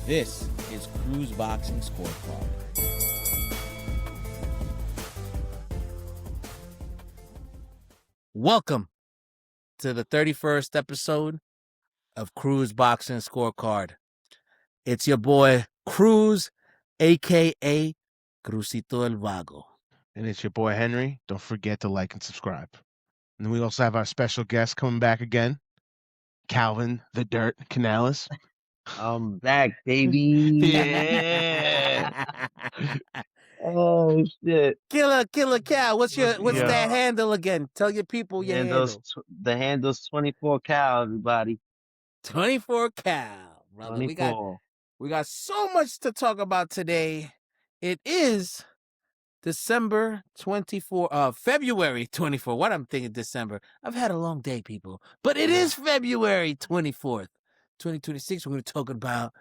This is Cruz Boxing Score Card. Welcome to the 31st episode of Cruz Boxing Score Card. It's your boy Cruz, a.k.a. Crucito el Vago. And it's your boy Henry. Don't forget to like and subscribe. And we also have our special guest coming back again, Calvin the Dirt Canales. I'm back, baby. Yeah. Oh shit. Killer Cal, what's Yeah. that handle again? Tell your people your handle. The handle's 24 Cal, everybody. 24 Cal, brother. 24. We got so much to talk about today. It is February 24. What I'm thinking December. I've had a long day, people. But it is February 24th, 2026. We're going to talk about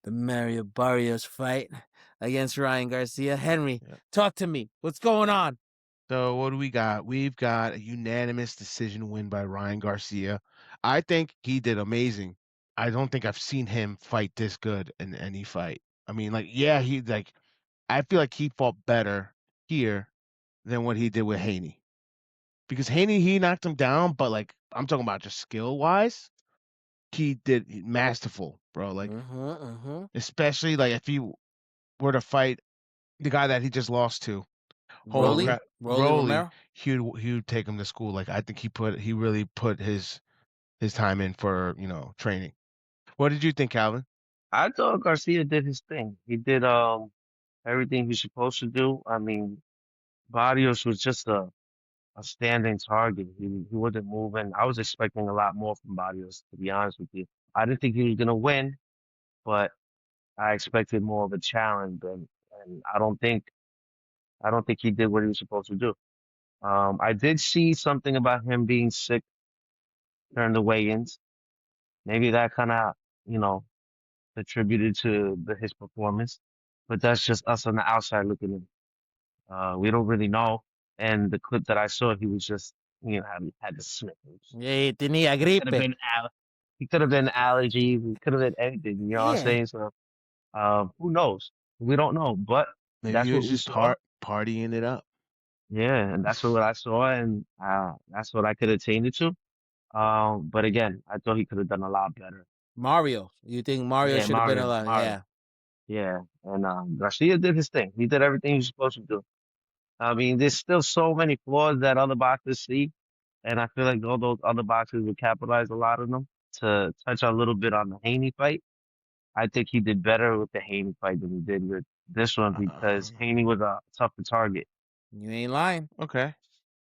the Mario Barrios fight against Ryan Garcia. Henry, talk to me. What's going on? So what do we got? We've got a unanimous decision win by Ryan Garcia. I think he did amazing. I don't think I've seen him fight this good in any fight. I mean, I feel like he fought better here than what he did with Haney. Because Haney, he knocked him down, but I'm talking about just skill-wise, he did masterful, bro. Especially if you were to fight the guy that he just lost to, Rolly Romero? he would take him to school. I think he really put his time in for training. What did you think, Calvin? I thought Garcia did his thing. He did everything he's supposed to do. I mean, Barrios was just a standing target. He wasn't moving. I was expecting a lot more from Barrios, to be honest with you. I didn't think he was gonna win, but I expected more of a challenge, and I don't think he did what he was supposed to do. I did see something about him being sick during the weigh-ins. Maybe that kind of, attributed to his performance, but that's just us on the outside looking in. We don't really know. And the clip that I saw, he was just, had the sniffles. Yeah, tenía gripe. He could have been allergies. He could have been anything. You know what I'm saying? So, who knows? We don't know. But Maybe that's he what was we just saw. partying it up. Yeah, and that's what I saw, and that's what I could attain it to. But again, I thought he could have done a lot better. Mario, you think Mario should have been a lot? Yeah. Yeah, and Garcia did his thing. He did everything he was supposed to do. I mean, there's still so many flaws that other boxers see, and I feel like all those other boxers would capitalize a lot of them. To touch a little bit on the Haney fight, I think he did better with the Haney fight than he did with this one because Haney was a tougher target. You ain't lying. Okay.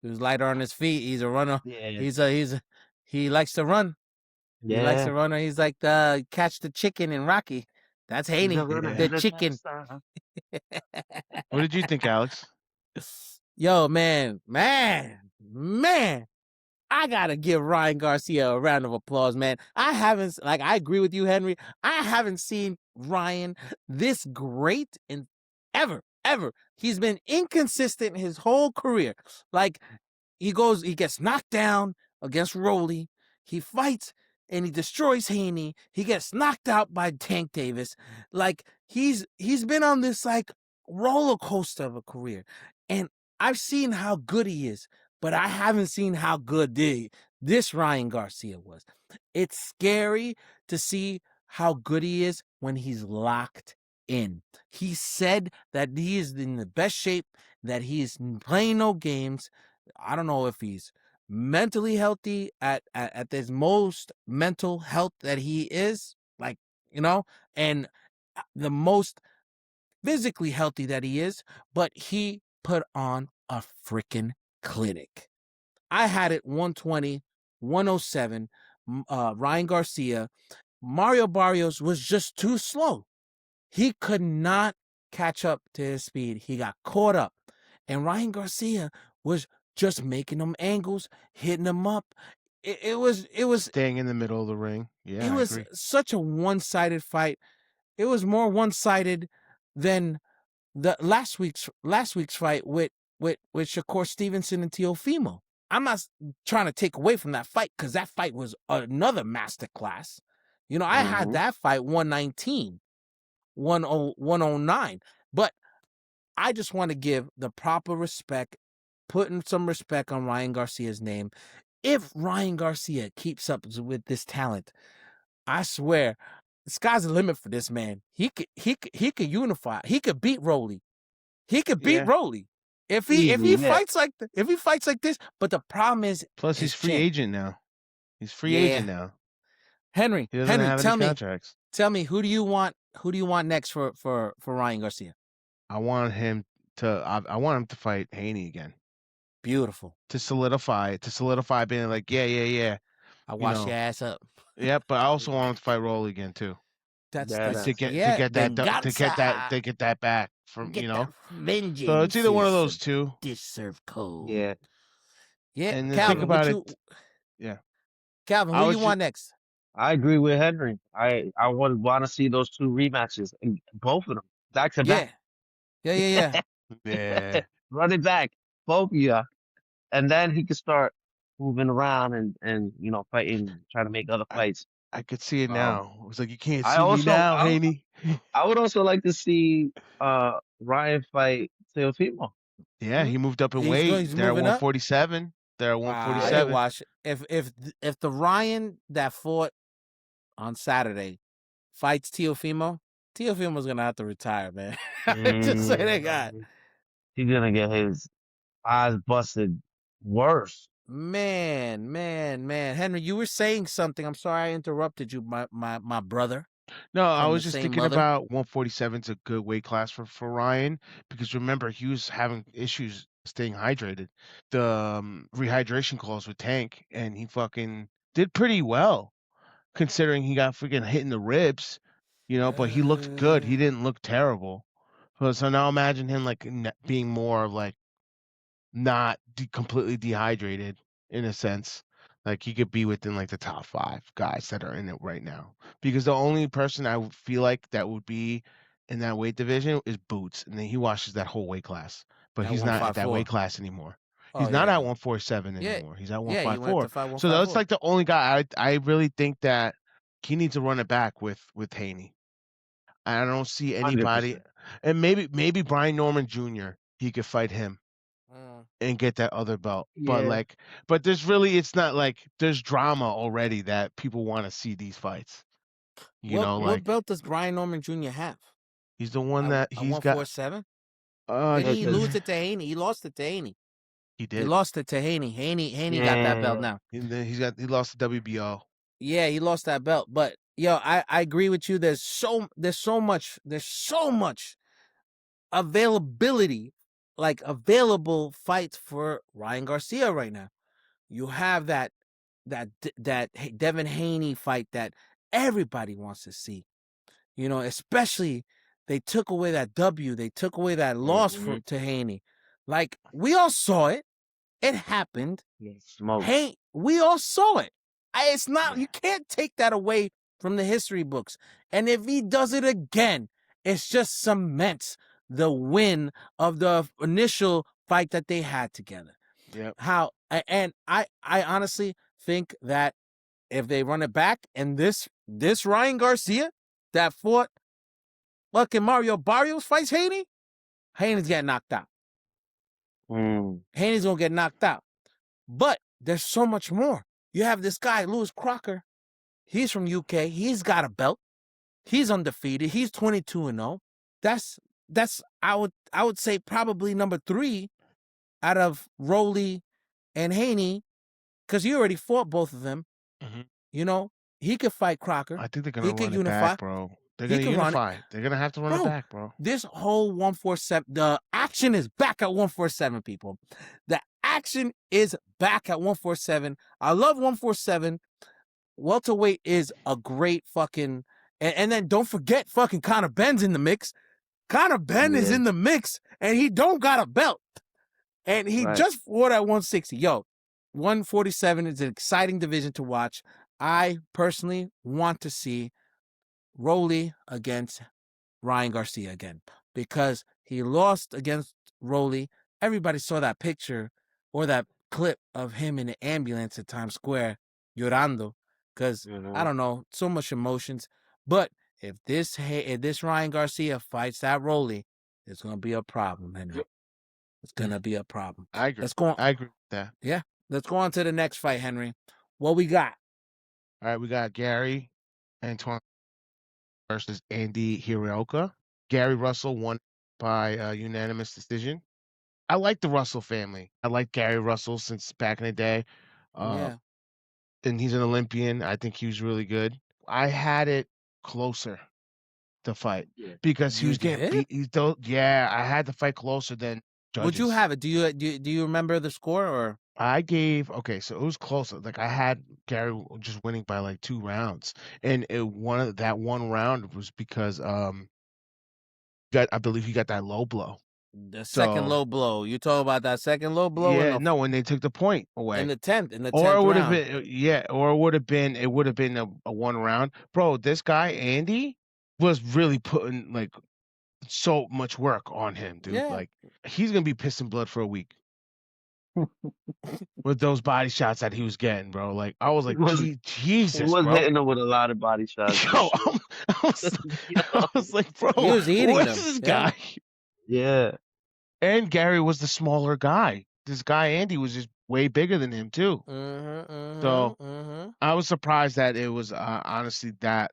He was lighter on his feet. He's a runner. Yeah. He likes to run. Yeah. He likes to run. He's like the catch the chicken in Rocky. That's Haney, the chicken. What did you think, Alex? Yo, man, I gotta give Ryan Garcia a round of applause, man. I agree with you, Henry. I haven't seen Ryan this great in ever. He's been inconsistent his whole career. He gets knocked down against Rolly. He fights and he destroys Haney. He gets knocked out by Tank Davis. He's been on this roller coaster of a career. And I've seen how good he is, but I haven't seen how good this Ryan Garcia was. It's scary to see how good he is when he's locked in. He said that he is in the best shape, that he is playing no games. I don't know if he's mentally healthy at his most mental health that he is, and the most physically healthy that he is, but he put on a freaking clinic. I had it 120, 107, Ryan Garcia. Mario Barrios was just too slow. He could not catch up to his speed. He got caught up. And Ryan Garcia was just making them angles, hitting them up. It was staying in the middle of the ring. Yeah, it was such a one-sided fight. It was more one-sided than the last week's fight with Shakur Stevenson and Teofimo. I'm not trying to take away from that fight because that fight was another masterclass. I had that fight 119. 109. But I just want to give the proper respect, putting some respect on Ryan Garcia's name. If Ryan Garcia keeps up with this talent, I swear, the sky's the limit for this man. He could unify. He could beat Rolly. He could beat Yeah. Rolly if Easy, he yeah. fights like this. But the problem is, Plus, his he's free chin. agent now. He's free Yeah. agent now. Henry, He doesn't have tell any me, contracts. who do you want next for Ryan Garcia? I want him to. I want him to fight Haney again Beautiful. to solidify being like, yeah. I wash your ass up. Yep, but I also want him to fight Rolly again too. That's To get that back from that vengeance. So it's either one of those two. Deserve code. Yeah. Yeah. And then Calvin, think about it. Yeah. Calvin, who you want next? I agree with Henry. I would want to see those 2 rematches, and both of them back to back. Yeah. Yeah. Run it back, both of you, and then he could start moving around and fighting, trying to make other fights. I could see it now. It was like, you can't I see me also- now, I- Haney. I would also like to see Ryan fight Teofimo. Yeah, he moved up in He's weight. he's They're at moving up? 147. They're at I 147. watch if the Ryan that fought on Saturday fights Teofimo's gonna have to retire, man. Just say that guy. He's gonna get his eyes busted worse. Man. Henry, you were saying something. I'm sorry I interrupted you, my brother. No, I From was the just same thinking mother? about 147 is a good weight class for Ryan, because remember, he was having issues staying hydrated. The rehydration calls with Tank, and he fucking did pretty well considering he got freaking hit in the ribs, but he looked good. He didn't look terrible. So now imagine him like being more like not completely dehydrated in a sense. Like he could be within like the top 5 guys that are in it right now. Because the only person I would feel like that would be in that weight division is Boots, and then he washes that whole weight class. But At he's not at that 154. weight class anymore. Oh, He's not yeah. at 147 Yeah. anymore. He's at Yeah, he went 154. to fight So that's 154. like the only guy I really think that he needs to run it back with Haney. I don't see anybody, 100%. and maybe Brian Norman Jr. He could fight him and get that other belt. Yeah. But there's really, it's not like there's drama already that people want to see these fights. What belt does Brian Norman Jr. have? He's the one that he's got. 147? Uh, Didn't he because- lose it to Haney? He lost it to Haney. he He did. lost it to Haney. Haney got that belt now. And then he lost the WBO. Yeah, he lost that belt. But I agree with you. There's so much availability, like available fights for Ryan Garcia right now. You have that Devin Haney fight that everybody wants to see. Especially they took away that W. They took away that loss to Haney. Like, we all saw it. It happened. Smoke. Hey, we all saw it. It's not, you can't take that away from the history books. And if he does it again, it's just cements the win of the initial fight that they had together. Yep. I honestly think that if they run it back and this Ryan Garcia that fought fucking Mario Barrios fights Haney, Haney's getting knocked out. Haney's gonna get knocked out. But there's so much more. You have this guy, Lewis Crocker. He's from UK. He's got a belt. He's undefeated. He's 22-0. That's I would say probably number 3 out of Rolly and Haney, because he already fought both of them. He could fight Crocker. I think they're He gonna could run it unify. back, bro. They're He gonna could run it. unify. They're gonna have to run it back, bro. This whole 147, the action is back at 147, people. The action is back at 147. I love 147. Welterweight is a great fucking, and then don't forget fucking Conor Benn's in the mix. Conor Benn is in the mix, and he don't got a belt. And he just fought at 160. 147 is an exciting division to watch. I personally want to see Rolly against Ryan Garcia again, because he lost against Rolly. Everybody saw that picture or that clip of him in the ambulance at Times Square, llorando, because I don't know, so much emotions. But if this Ryan Garcia fights that Rolly, it's gonna be a problem, Henry. It's gonna be a problem. I agree. Let's go on. I agree with that. Yeah, let's go on to the next fight, Henry. What we got? All right, we got Gary Antuanne versus Andy Hiraoka. Gary Russell won by unanimous decision. I like the Russell family. I like Gary Russell since back in the day. Yeah. And he's an Olympian. I think he was really good. I had it closer, the fight, because he You was getting did? beat. I had the fight closer than judges. Would you have it? Do you remember the score or? I gave so it was closer. Like I had Gary just winning by like 2 rounds, and that one round was because I believe he got that low blow. The second low blow. You talk about that second low blow? Yeah, no, when they took the point away in the 10th or it would have round. been or it would have been a 1 round. Bro, this guy Andy was really putting like so much work on him, dude. Yeah. Like he's gonna be pissing blood for a week with those body shots that he was getting, bro. Like I was like, Jesus, He was bro. hitting him with a lot of body shots. Yo, I was like, bro, He was eating what them. is this Yeah. guy? Yeah. And Gary was the smaller guy. This guy Andy was just way bigger than him too. So I was surprised that it was honestly that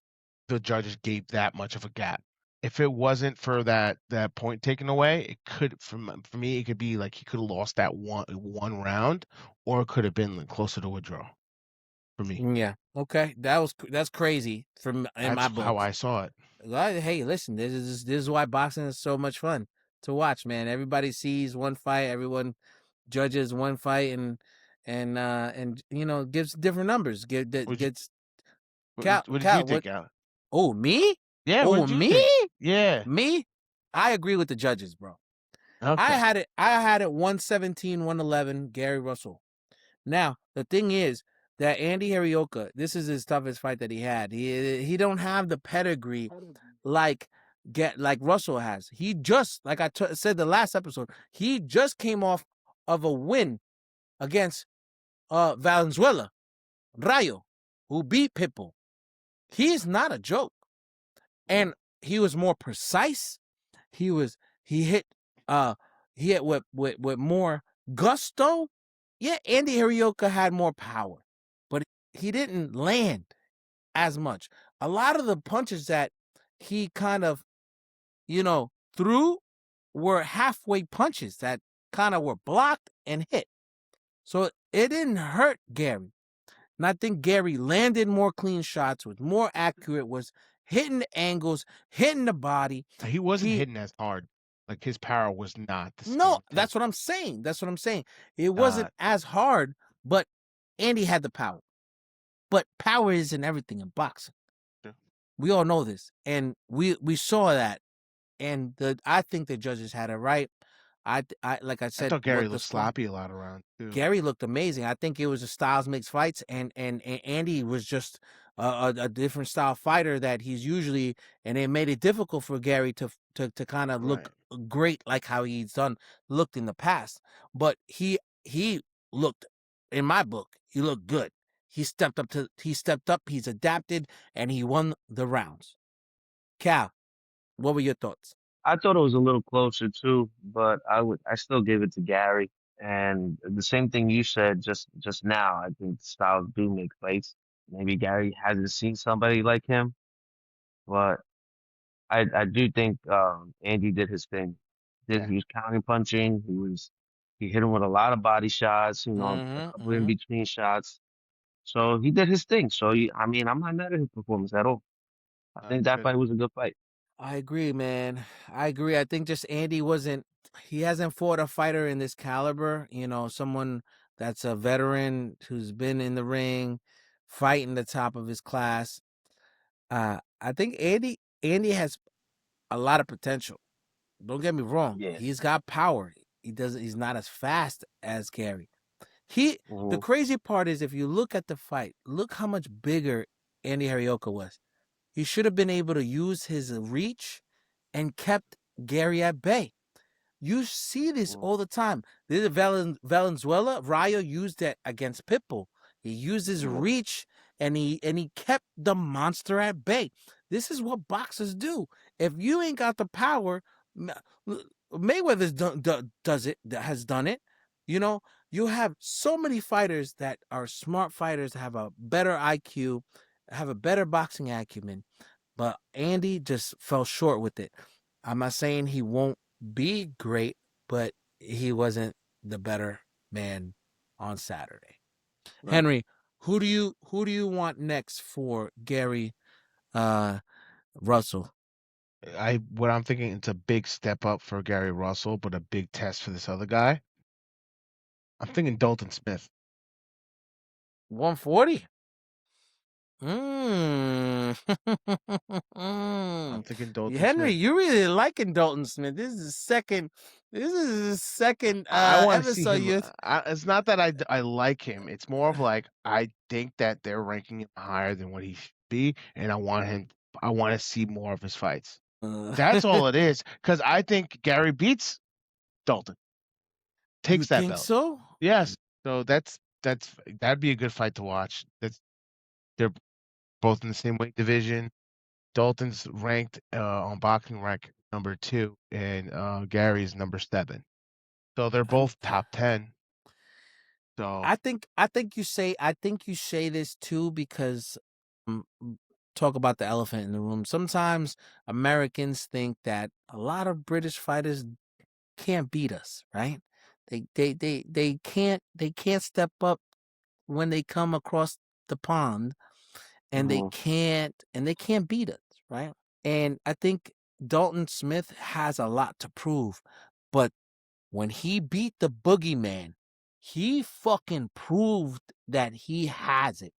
the judges gave that much of a gap. If it wasn't for that point taken away, it could for me it could be like he could have lost that one round, or it could have been like closer to a draw for me. Yeah. Okay. That's crazy in my book. How I saw it. Hey, listen, this is why boxing is so much fun to watch, man. Everybody sees one fight, everyone judges one fight, and gives different numbers. What did you think, Al? Oh, me? Yeah. Oh, what did you me? think? Yeah. Me? I agree with the judges, bro. Okay. I had it 117, 111, Gary Russell. Now, the thing is that Andy Hiraoka, this is his toughest fight that he had. He don't have the pedigree like Russell has. He just, like I said the last episode, he just came off of a win against Valenzuela, Rayo, who beat Pitbull. He's not a joke. And he was more precise. He hit with more gusto. Yeah, Andy Hiraoka had more power, but he didn't land as much. A lot of the punches that he kind of, threw were halfway punches that kind of were blocked and hit. So it didn't hurt Gary. And I think Gary landed more clean shots, was more accurate, was hitting the angles, hitting the body. He wasn't hitting as hard. Like his power was not the same. No, that's what I'm saying. It wasn't as hard, but Andy had the power. But power isn't everything in boxing. Yeah. We all know this, and we saw that. And I think the judges had it right. I like I said, I thought Gary looked sloppy a lot around too. Gary looked amazing. I think it was a styles mixed fights, and Andy was just a different style fighter that he's usually, and it made it difficult for Gary to kind of look great like how he's looked in the past. But he looked, in my book, he looked good. He stepped up. He's adapted, and he won the rounds. Cal, what were your thoughts? I thought it was a little closer too, but I still give it to Gary. And the same thing you said just now. I think styles do make fights. Maybe Gary hasn't seen somebody like him, but I do think Andy did his thing. He was counter punching. He hit him with a lot of body shots. A couple in between shots. So he did his thing. So I'm not mad at his performance at all. I think that fight was a good fight. I agree, man. I agree. I think just Andy he hasn't fought a fighter in this caliber, someone that's a veteran who's been in the ring, fighting the top of his class. I think Andy has a lot of potential. Don't get me wrong. Yeah. He's got power. He's not as fast as Gary. The crazy part is if you look at the fight, look how much bigger Andy Hiraoka was. He should have been able to use his reach and kept Gary at bay. You see this all the time. This is Valenzuela. Rayo used that against Pitbull. He used his reach and he kept the monster at bay. This is what boxers do. If you ain't got the power, Mayweather's has done it. You know, you have so many fighters that are smart fighters, have a better IQ, have a better boxing acumen, but Andy just fell short with it. I'm not saying he won't be great, but he wasn't the better man on Saturday. Right. Henry, who do you want next for Gary Russell? What I'm thinking, it's a big step up for Gary Russell, but a big test for this other guy. I'm thinking Dalton Smith. 140. I'm thinking Dalton Henry, Smith. you really liking Dalton Smith. This is the second I want to see episode. him. It's not that I like him. It's more of like I think that they're ranking him higher than what he should be, and I want to see more of his fights. That's all it is. Because I think Gary beats Dalton. Takes you that think belt. so? Yes. So that'd be a good fight to watch. They're both in the same weight division. Dalton's ranked on boxing rank number 2, and Gary's number 7. So they're both top 10. So I think you say this too because talk about the elephant in the room. Sometimes Americans think that a lot of British fighters can't beat us, right? They can't step up when they come across the pond, and they can't beat us, right? And I think Dalton Smith has a lot to prove, but when he beat the boogeyman, he fucking proved that he has it.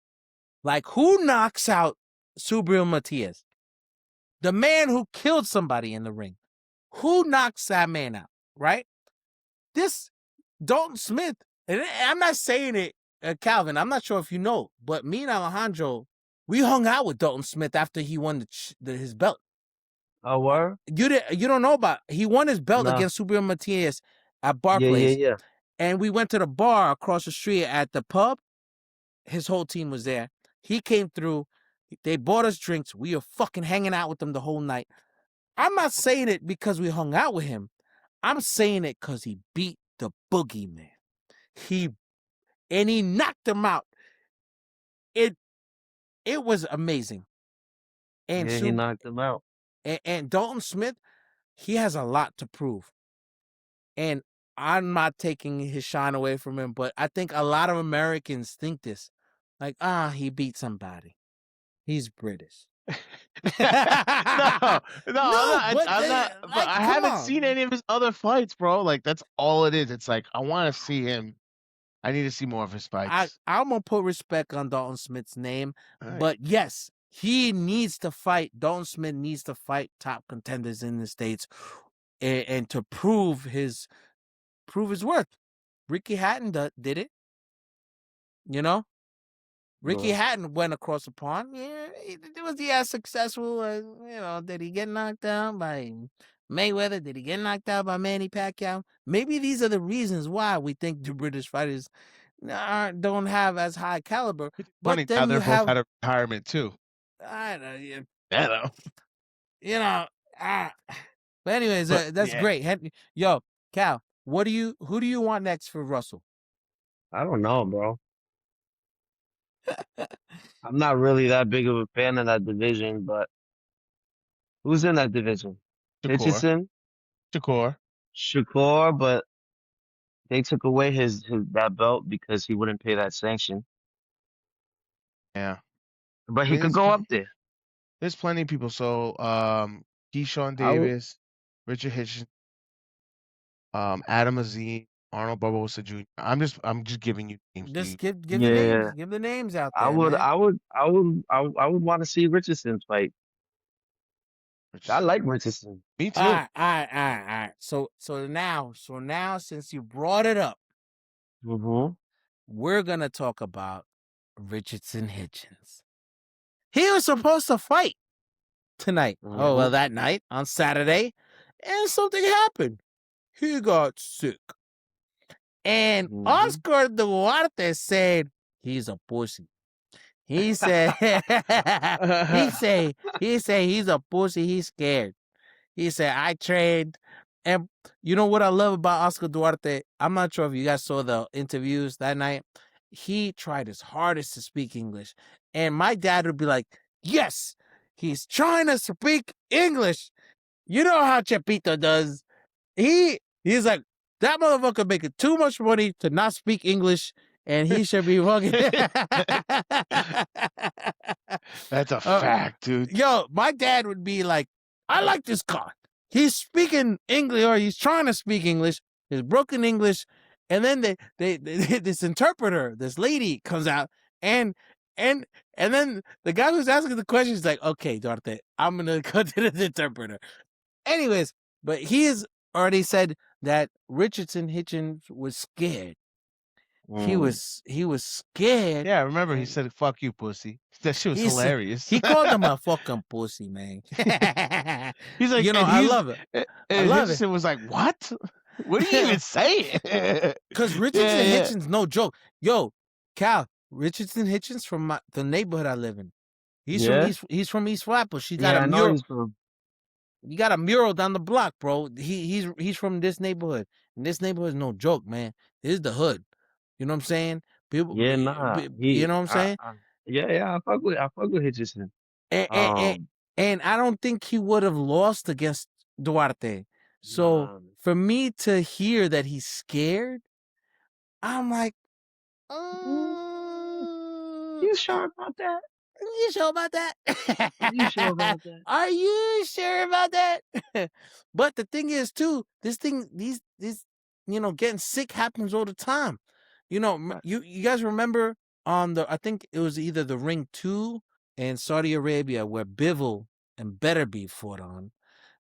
Like, who knocks out Subriel Matias? The man who killed somebody in the ring. Who knocks that man out, right? This Dalton Smith, and I'm not saying it, Calvin, I'm not sure if you know, but me and Alejandro, we hung out with Dalton Smith after he won his belt. Oh, word? You don't know about he won his belt Nah. against Subriel Matias at Barclays. Yeah. And we went to the bar across the street at the pub. His whole team was there. He came through. They bought us drinks. We were fucking hanging out with them the whole night. I'm not saying it because we hung out with him. I'm saying it because he beat the boogeyman. He knocked him out. It was amazing. And he knocked him out. And Dalton Smith, he has a lot to prove. And I'm not taking his shine away from him, but I think a lot of Americans think this. Like, he beat somebody. He's British. no, I'm not. But like, I haven't seen any of his other fights, bro. Like, that's all it is. It's like I want to see him. I need to see more of his fights. I'm gonna put respect on Dalton Smith's name, Right. but yes, he needs to fight. Dalton Smith needs to fight top contenders in the States, and to prove his worth. Ricky Hatton did it. You know, Ricky Hatton went across the pond. Yeah, was he as successful as, did he get knocked out by Mayweather? Did he get knocked out by Manny Pacquiao? Maybe these are the reasons why we think the British fighters don't have as high caliber. Funny, but then now they're you have both out of retirement too. I don't know. I know. But anyways, that's yeah. great. Yo, Cal, who do you want next for Russell? I don't know, bro. I'm not really that big of a fan of that division, but who's in that division? Richardson? Shakur, but they took away his that belt because he wouldn't pay that sanction. Yeah. But he could go up there. There's plenty of people. So, Keyshawn Davis, Richard Hitchens, Adam Azim, Arnold Barbosa Jr. I'm just giving you names. Just give the names. Give the names out there. I would want to see Richardson fight. I like Richardson. Me too. All right. So now, since you brought it up, we're gonna talk about Richardson Hitchens. He was supposed to fight tonight. Oh, well, that night on Saturday, and something happened. He got sick. And Oscar Duarte said he's a pussy. He said he say he's a pussy. He's scared. He said I trained, and you know what I love about Oscar Duarte? I'm not sure if you guys saw the interviews that night. He tried his hardest to speak English, and my dad would be like, "Yes, he's trying to speak English." You know how Chapito does. He's like, that motherfucker making too much money to not speak English, and he should be fucking. That's a fact, dude. Yo, my dad would be like, I like this guy. He's speaking English, or he's trying to speak English. His broken English, and then they this interpreter, this lady comes out, and then the guy who's asking the question is like, okay, Duarte, I'm gonna go to the interpreter. Anyways, but he has already said that Richardson Hitchens was scared. He was scared. Yeah, I remember he said, "Fuck you, pussy." That shit was hilarious. He called him a fucking pussy, man. He's like, you know, I love it. And Richardson was like, "What? What are you even saying?" Because Richardson Hitchens, no joke. Yo, Cal, Richardson Hitchens from the neighborhood I live in. He's from East Flatbush. She's got a mural. You got a mural down the block, bro. He's from this neighborhood. And this neighborhood is no joke, man. This is the hood. You know what I'm saying? People, you know what I'm saying? I fuck with Hitchison. And I don't think he would have lost against Duarte. So for me to hear that he's scared, I'm like, you sure about that? You sure about that? You sure about that? Are you sure about that? But the thing is, too, these getting sick happens all the time. You know, you guys remember I think it was either the Ring 2 in Saudi Arabia where Bivol and Betterby fought on.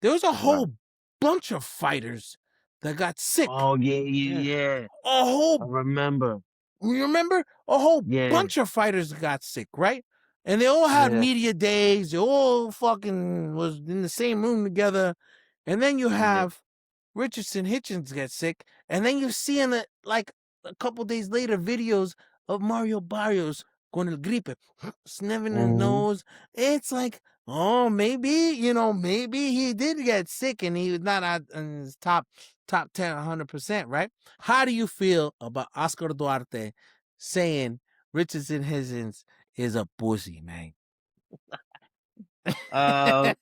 There was a whole bunch of fighters that got sick. Oh, yeah. I remember. You remember? A whole bunch of fighters got sick, right? And they all had media days. They all fucking was in the same room together. And then you have Richardson Hitchens get sick. And then you see in like a couple days later videos of Mario Barrios con el gripe, sniffing his nose. It's like, oh, maybe he did get sick and he was not out in his top 10, 100%, right? How do you feel about Oscar Duarte saying Richardson Hitchens is a pussy, man? I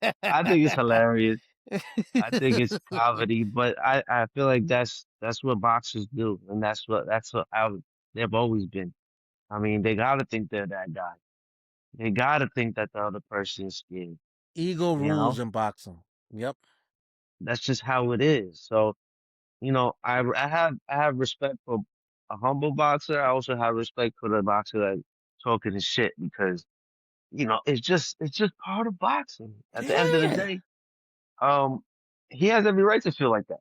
think it's hilarious. I think it's comedy, but I feel like that's what boxers do, and that's what they've always been. I mean, they gotta think they're that guy. They gotta think that the other person is scared. Ego rules in boxing. Yep. That's just how it is. So, I have respect for a humble boxer. I also have respect for the boxer that talking his shit because, it's just part of boxing. At the end of the day, he has every right to feel like that.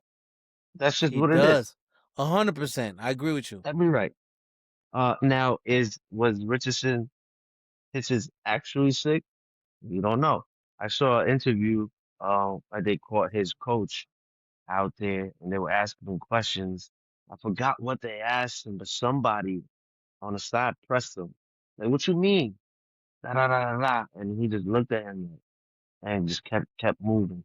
That's just what it is. 100%. I agree with you. Every right. Now was Richardson Hitchens actually sick? We don't know. I saw an interview. They caught his coach out there, and they were asking him questions. I forgot what they asked him, but somebody on the side pressed him. Like, what you mean? Da da da da da. And he just looked at him and just kept moving.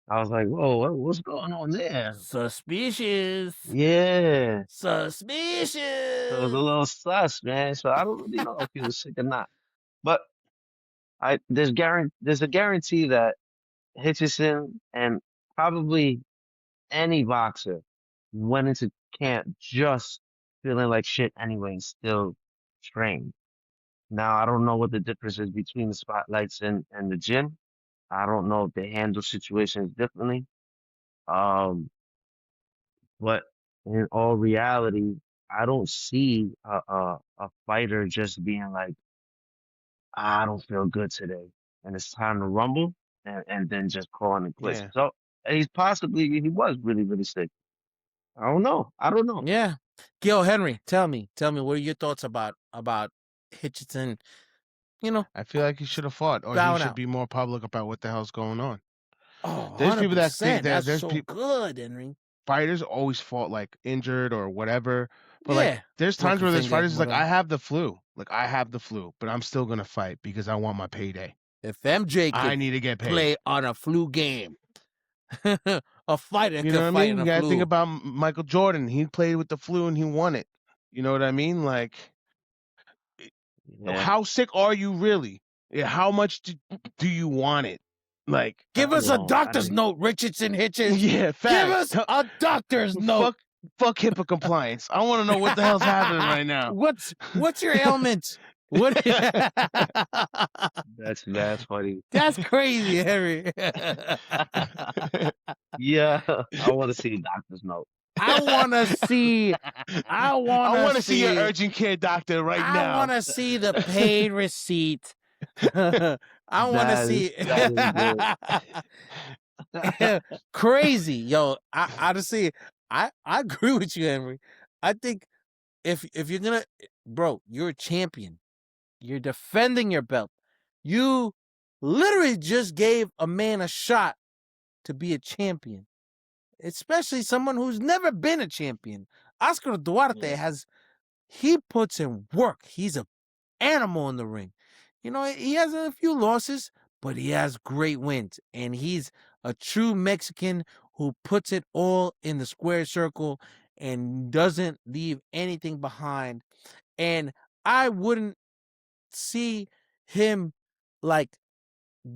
I was like, whoa, what's going on there? Suspicious. Yeah. Suspicious. So it was a little sus, man. So I don't really know if he was sick or not. But there's a guarantee that Hitchison and probably any boxer went into camp just feeling like shit anyway and still trained. Now, I don't know what the difference is between the spotlights and the gym. I don't know if they handle situations differently. But in all reality, I don't see a fighter just being like, I don't feel good today, and it's time to rumble, and then just calling it quits. Yeah. So he was really, really sick. I don't know. Yeah. Gil Henry, tell me, what are your thoughts about Hitchison? I feel like he should have fought, or he should be more public about what the hell's going on. Oh, there's people that think that that's so good, Henry. Fighters always fought like injured or whatever, But like, Yeah. there's times Broken where there's finger, fighters like, whatever. I have the flu. Like, I have the flu, but I'm still gonna fight because I want my payday. If MJ I could need to get paid. play on a flu game, a fighter You could know what I fight mean? in You a gotta flu. think about Michael Jordan. He played with the flu and he won it. You know what I mean? Like, Yeah. how sick are you really? Yeah, how much do you want it? Like, Give us a doctor's note, Richardson, Hitchens. yeah, Give us facts. a doctor's note. Fuck HIPAA compliance. I want to know what the hell's happening right now. What's your ailment? What? That's funny. That's crazy, Henry. Yeah, I want to see a doctor's note. I want to see your urgent care doctor right now. I want to see the paid receipt. I want to see. Crazy, yo. I honestly, I agree with you, Henry. I think if you're gonna, bro, you're a champion. You're defending your belt. You literally just gave a man a shot to be a champion, especially someone who's never been a champion. Oscar Duarte he puts in work. He's an animal in the ring. You know, he has a few losses, but he has great wins. And he's a true Mexican who puts it all in the square circle and doesn't leave anything behind. And I wouldn't see him like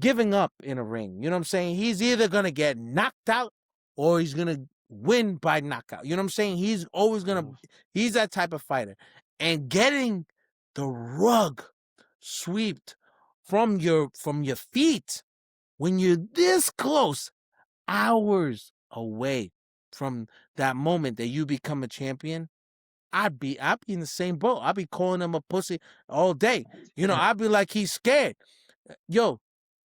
giving up in a ring. You know what I'm saying? He's either going to get knocked out or he's going to win by knockout. You know what I'm saying? He's always going to, he's that type of fighter. And getting the rug swept from your feet when you're this close, hours away from that moment that you become a champion, I'd be in the same boat. I'd be calling him a pussy all day. You know, I'd be like, he's scared. Yo,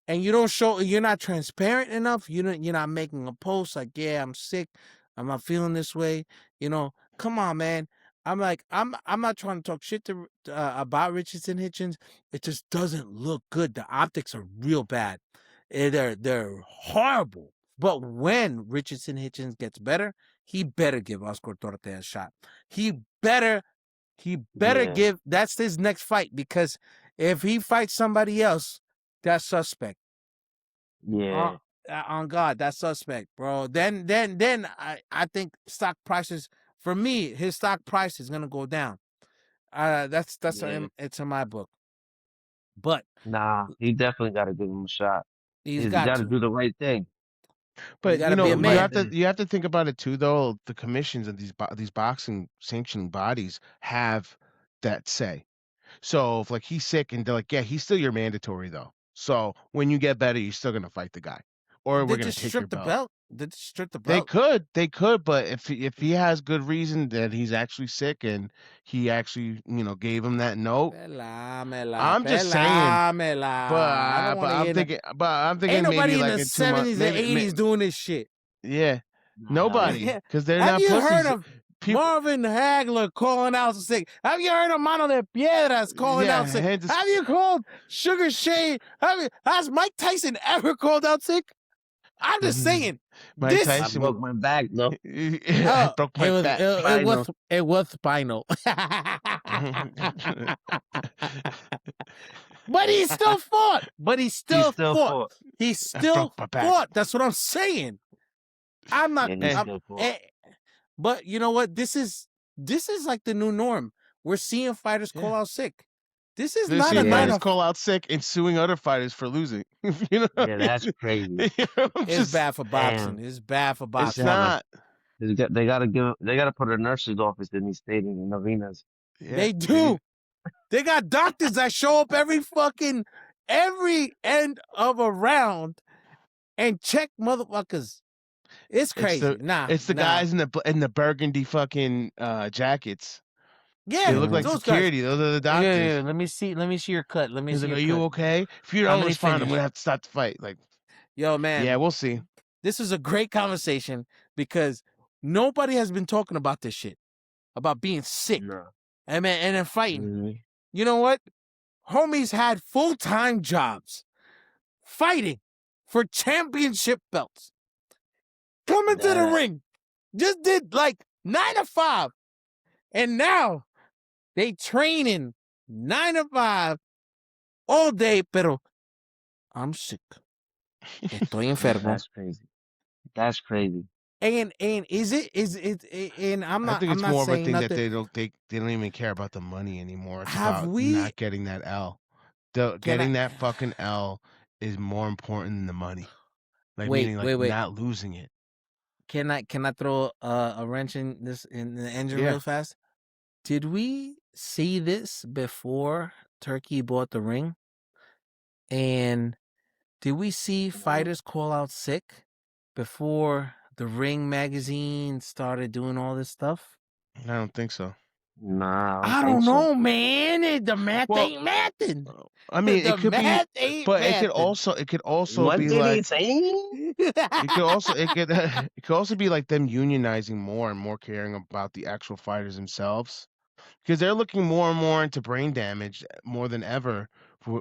and you don't show, you're not transparent enough. You're not making a post like, yeah, I'm sick. I'm not feeling this way. You know, come on, man. I'm like, I'm not trying to talk shit to about Richardson Hitchens. It just doesn't look good. The optics are real bad. They're horrible. But when Richardson Hitchens gets better, he better give Oscar Duarte a shot. He better give. That's his next fight, because if he fights somebody else, that's suspect. Yeah. On God, that's suspect, bro. Then I think stock prices, for me, his stock price is gonna go down. That's it's in my book. But nah, he definitely got to give him a shot. He's got got to do the right thing. But you know, you have to think about it too, though. The commissions of these boxing sanctioning bodies have that say. So if like he's sick and they're like, yeah, he's still your mandatory though. So when you get better, you're still gonna fight the guy, or we're gonna take your belt. They strip the belt. They could, but if he has good reason that he's actually sick and he actually gave him that note, I'm just saying. But I'm thinking ain't nobody maybe in like the in 2 months, 70s and 80s doing this shit. Yeah, nobody, because they're not pussies. pussies. Have you heard of Marvin Hagler calling out sick? Have you heard of Mano de Piedras calling out sick? Have you called Sugar Shane? Has Mike Tyson ever called out sick? I'm just saying. Mike Tyson broke my back, though. I broke my back. It was spinal. But he still fought. He still fought. That's what I'm saying. I'm not. But you know what? This is like the new norm. We're seeing fighters call out sick. This is not a fighters call out sick and suing other fighters for losing. You know? Yeah, that's crazy. It's bad for boxing. It's bad for boxing. It's not. They gotta put a nurse's office in these stadiums and arenas. Yeah, they do. They got doctors that show up every end of a round and check motherfuckers. It's crazy. It's the guys in the burgundy fucking jackets. Yeah, they look like security. Guys. Those are the doctors. Yeah. Let me see your cut. Let me see. Are you okay? If you don't respond, I'm gonna have to stop the fight. Like, yo, man. Yeah, we'll see. This is a great conversation because nobody has been talking about this shit, about being sick, and then fighting. Mm-hmm. You know what? Homies had full-time jobs, fighting for championship belts. Coming to the ring, just did like 9 to 5, And now they training 9 to 5 all day, pero I'm sick. Estoy enfermo. That's crazy. That's crazy. And is it and I'm I think it's not more of a saying thing that nothing. they don't even care about the money anymore. It's Have about we not getting that L. can I Getting that fucking L is more important than the money. Like wait, meaning like wait, wait. not losing it. Can I throw a wrench in the engine Yeah. real fast? Did we see this before Turkey bought the ring? And did we see fighters call out sick before the Ring magazine started doing all this stuff? I don't think so. Nah, I I don't think don't so. know, man. The math Well, ain't mathing. I mean, The it could be, math ain't but it mathing. could also What be did he like say? it could also it could also be like them unionizing more and more caring about the actual fighters themselves because they're looking more and more into brain damage more than ever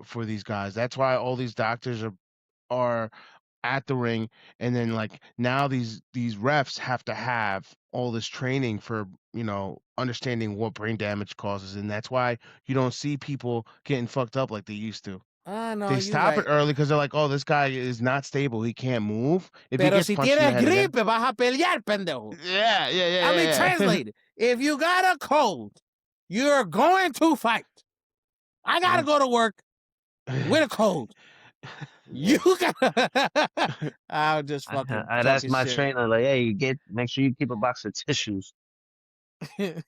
for these guys. That's why all these doctors are at the ring, and then like now these refs have to have all this training for understanding what brain damage causes, and that's why you don't see people getting fucked up like they used to. Ah, no, They you're stop it right. early because they're like, oh, this guy is not stable, he can't move. If he Pero gets si punched in the tienes head again, gripe, vas a pelear, pendejo. yeah, yeah, yeah, I mean, yeah, yeah. translate it. If you got a cold, you're going to fight. I gotta go to work with a cold. You gotta. I'm just fucking I that's talking my shit. trainer. Like, hey, make sure you keep a box of tissues in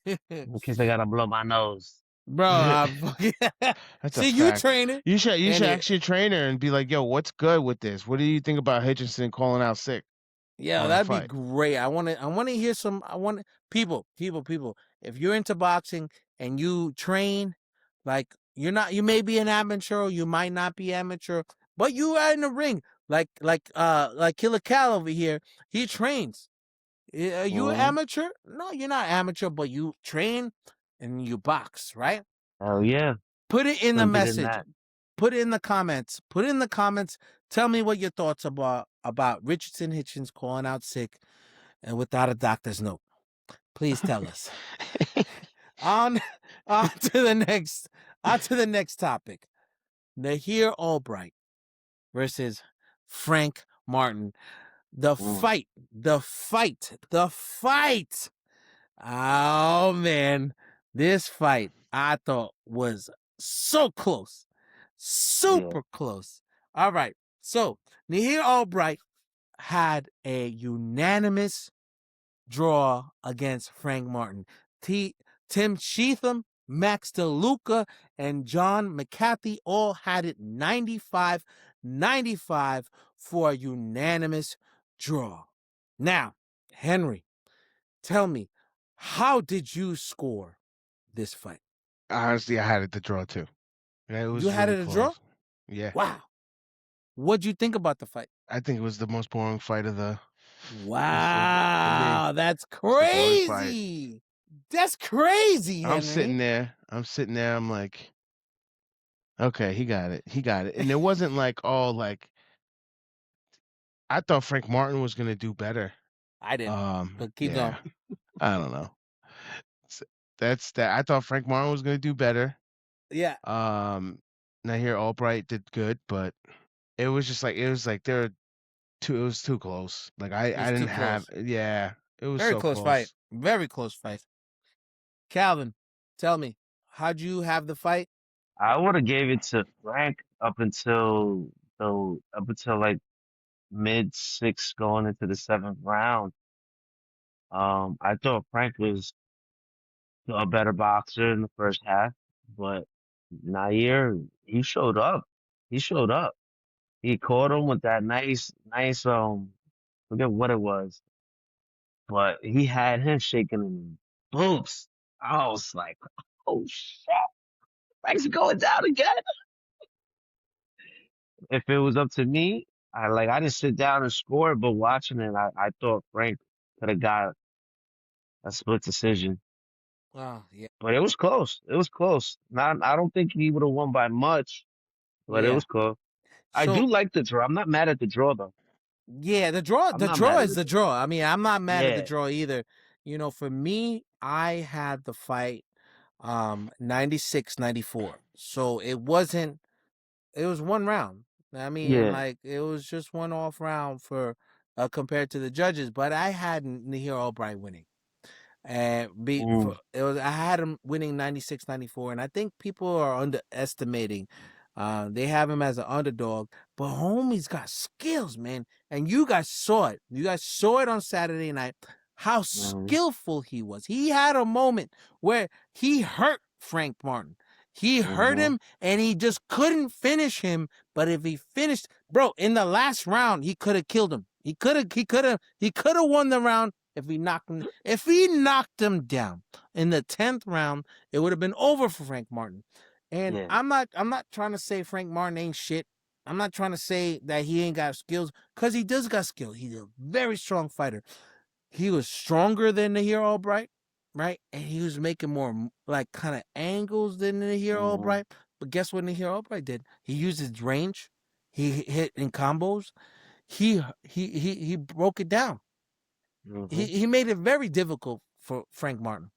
case I gotta blow my nose. Bro, I'm fucking. That's a See, you fact. training. You should And ask your trainer and be like, yo, what's good with this? What do you think about Hitchens calling out sick yeah, on a that'd be fight? great. I want to hear some. I want people. If you're into boxing and you train, like you're not, you may be an amateur, you might not be amateur, but you are in the ring. Like Killer Cal over here, he trains. Are you an amateur? No, you're not amateur, but you train and you box, right? Hell yeah. Put it in the Couldn't be than message. that. Put it in the comments. Put it in the comments. Tell me what your thoughts about Richardson Hitchens calling out sick and without a doctor's note. Please tell us. on to the next topic. Nahir Albright versus Frank Martin. The fight. Oh man, this fight I thought was so close. Super close. All right. So Nahir Albright had a unanimous draw against Frank Martin. Tim Sheatham, Max DeLuca, and John McCarthy all had it 95-95 for a unanimous draw. Now, Henry, tell me, how did you score this fight? Honestly, I had it to draw too. It was You had really it a draw? close. Yeah. Wow. What'd you think about the fight? I think it was the most boring fight of the Wow, that's the boring fight. crazy. That's crazy, Henry. I'm sitting there. I'm like, okay, he got it. And it wasn't like I thought Frank Martin was gonna do better. I didn't. But keep going. I don't know. That's that. I thought Frank Martin was gonna do better. Yeah. Nahir Albright did good, but it was just like it was too close. Like I didn't have it was very so close fight. Very close fight. Calvin, tell me, how'd you have the fight? I would have gave it to Frank up until like mid-6 going into the 7th round. I thought Frank was a better boxer in the first half, but Nair, he showed up. He showed up. He caught him with that nice, forget what it was, but he had him shaking in the boots. I was like, oh shit, Frank's going down again. If it was up to me, I didn't sit down and score, but watching it, I thought Frank could have got a split decision. Oh, yeah. But it was close. It was close. I don't think he would have won by much, but it was close. I do like the draw. I'm not mad at the draw though. Yeah, the draw I'm not mad at is the draw. I mean, I'm not mad at the draw either. You know, for me, I had the fight 96-94. So it was one round. I mean, Yeah. like it was just one off round for compared to the judges, but I had Nahir Albright winning. And Mm, I had him winning 96-94, and I think people are underestimating. They have him as an underdog, but homie's got skills, man. And you guys saw it. You guys saw it on Saturday night how mm, skillful he was. He had a moment where he hurt Frank Martin. He hurt mm-hmm. him and he just couldn't finish him. But if he finished, bro, in the last round, he could have killed him. He could have won the round if he knocked him down in the 10th round. It would have been over for Frank Martin. And Yeah. I'm not trying to say Frank Martin ain't shit. I'm not trying to say that he ain't got skills, because he does got skills. He's a very strong fighter. He was stronger than Nahir Albright, right? And he was making more like kind of angles than Nahir Mm-hmm. Albright. But guess what Nahir Albright did? He used his range. He hit in combos. He broke it down. Mm-hmm. He made it very difficult for Frank Martin.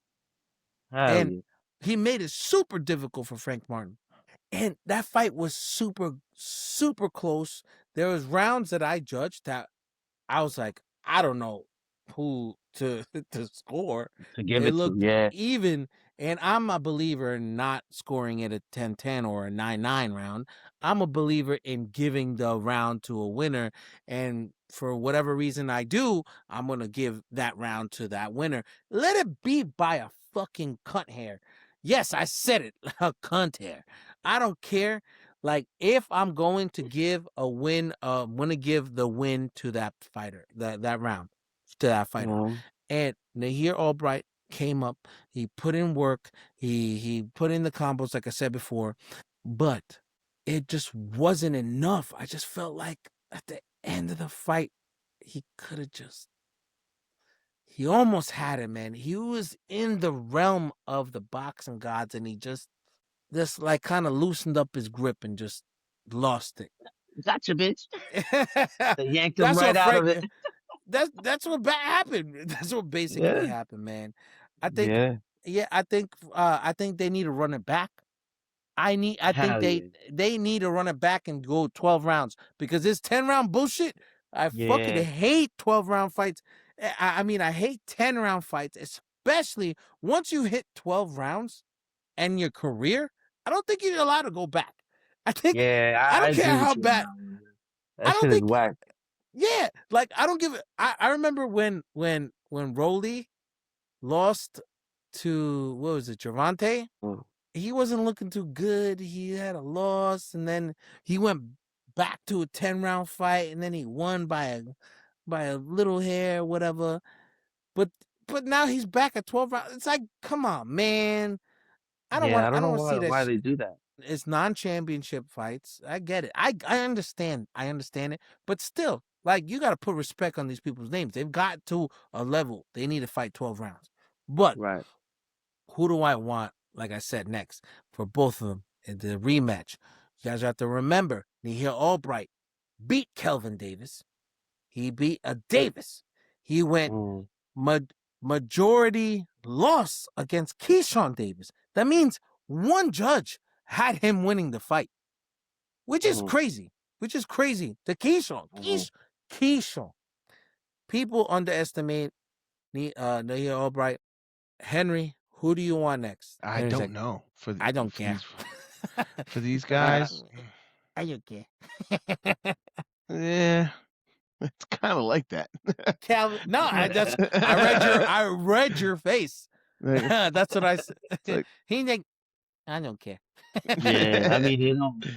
Hell And yeah. he made it super difficult for Frank Martin. And that fight was super, super close. There was rounds that I judged that I was like, I don't know who to to score. To give It it to. looked Yeah. even, and I'm a believer in not scoring it a 10-10 or a 9-9 round. I'm a believer in giving the round to a winner, and for whatever reason I do, I'm gonna give that round to that winner. Let it be by a fucking cunt hair. Yes, I said it, a cunt hair. I don't care. Like, if I'm going to give a win, I'm going to give the win to that fighter, that round to that fighter. Mm-hmm. And Nahir Albright came up. He put in work. He put in the combos, like I said before, but it just wasn't enough. I just felt like at the end of the fight, he could have just. He almost had it, man. He was in the realm of the boxing gods, and he just like kind of loosened up his grip and just lost it. Gotcha, bitch. They yanked him That's right what out of Frank. it. That's what happened. That's what basically Yeah. happened, man. I think, Yeah. yeah, I think they need to run it back. I think Hell yeah. they need to run it back and go 12 rounds, because this 10-round bullshit. I fucking Yeah. hate 12-round fights. I mean, I hate 10-round fights, especially once you hit 12 rounds and your career. I don't think you're allowed to go back. I think Yeah. I I don't care agree with how you on bad. that one. I That don't shit is think. whack. Yeah, like I don't give it. I remember when Rolly lost to, what was it, Javante? Mm. He wasn't looking too good. He had a loss, and then he went back to a 10-round fight, and then he won by a little hair, whatever. But now he's back at 12 rounds. It's like, come on, man. Yeah. I I don't don't know want to see why that. they do that. It's non-championship fights. I get it. I understand. I understand it. But still, like, you got to put respect on these people's names. They've got to a level. They need to fight 12 rounds. But Right. who do I want, like I said, next for both of them in the rematch? You guys have to remember, Nahir Albright beat Kelvin Davis. He beat a Davis. He went Mm. majority loss against Keyshawn Davis. That means one judge had him winning the fight, which is Mm. crazy. The Mm. Keyshawn. People underestimate Nahir Albright. Henry, who do you want next? I Henry's don't like, know I don't care. for these guys. I don't care. Yeah, it's kind of like that. Calvin, no, I read your face. Like, That's what I it's said. like, He's like, I don't care. Yeah. I mean,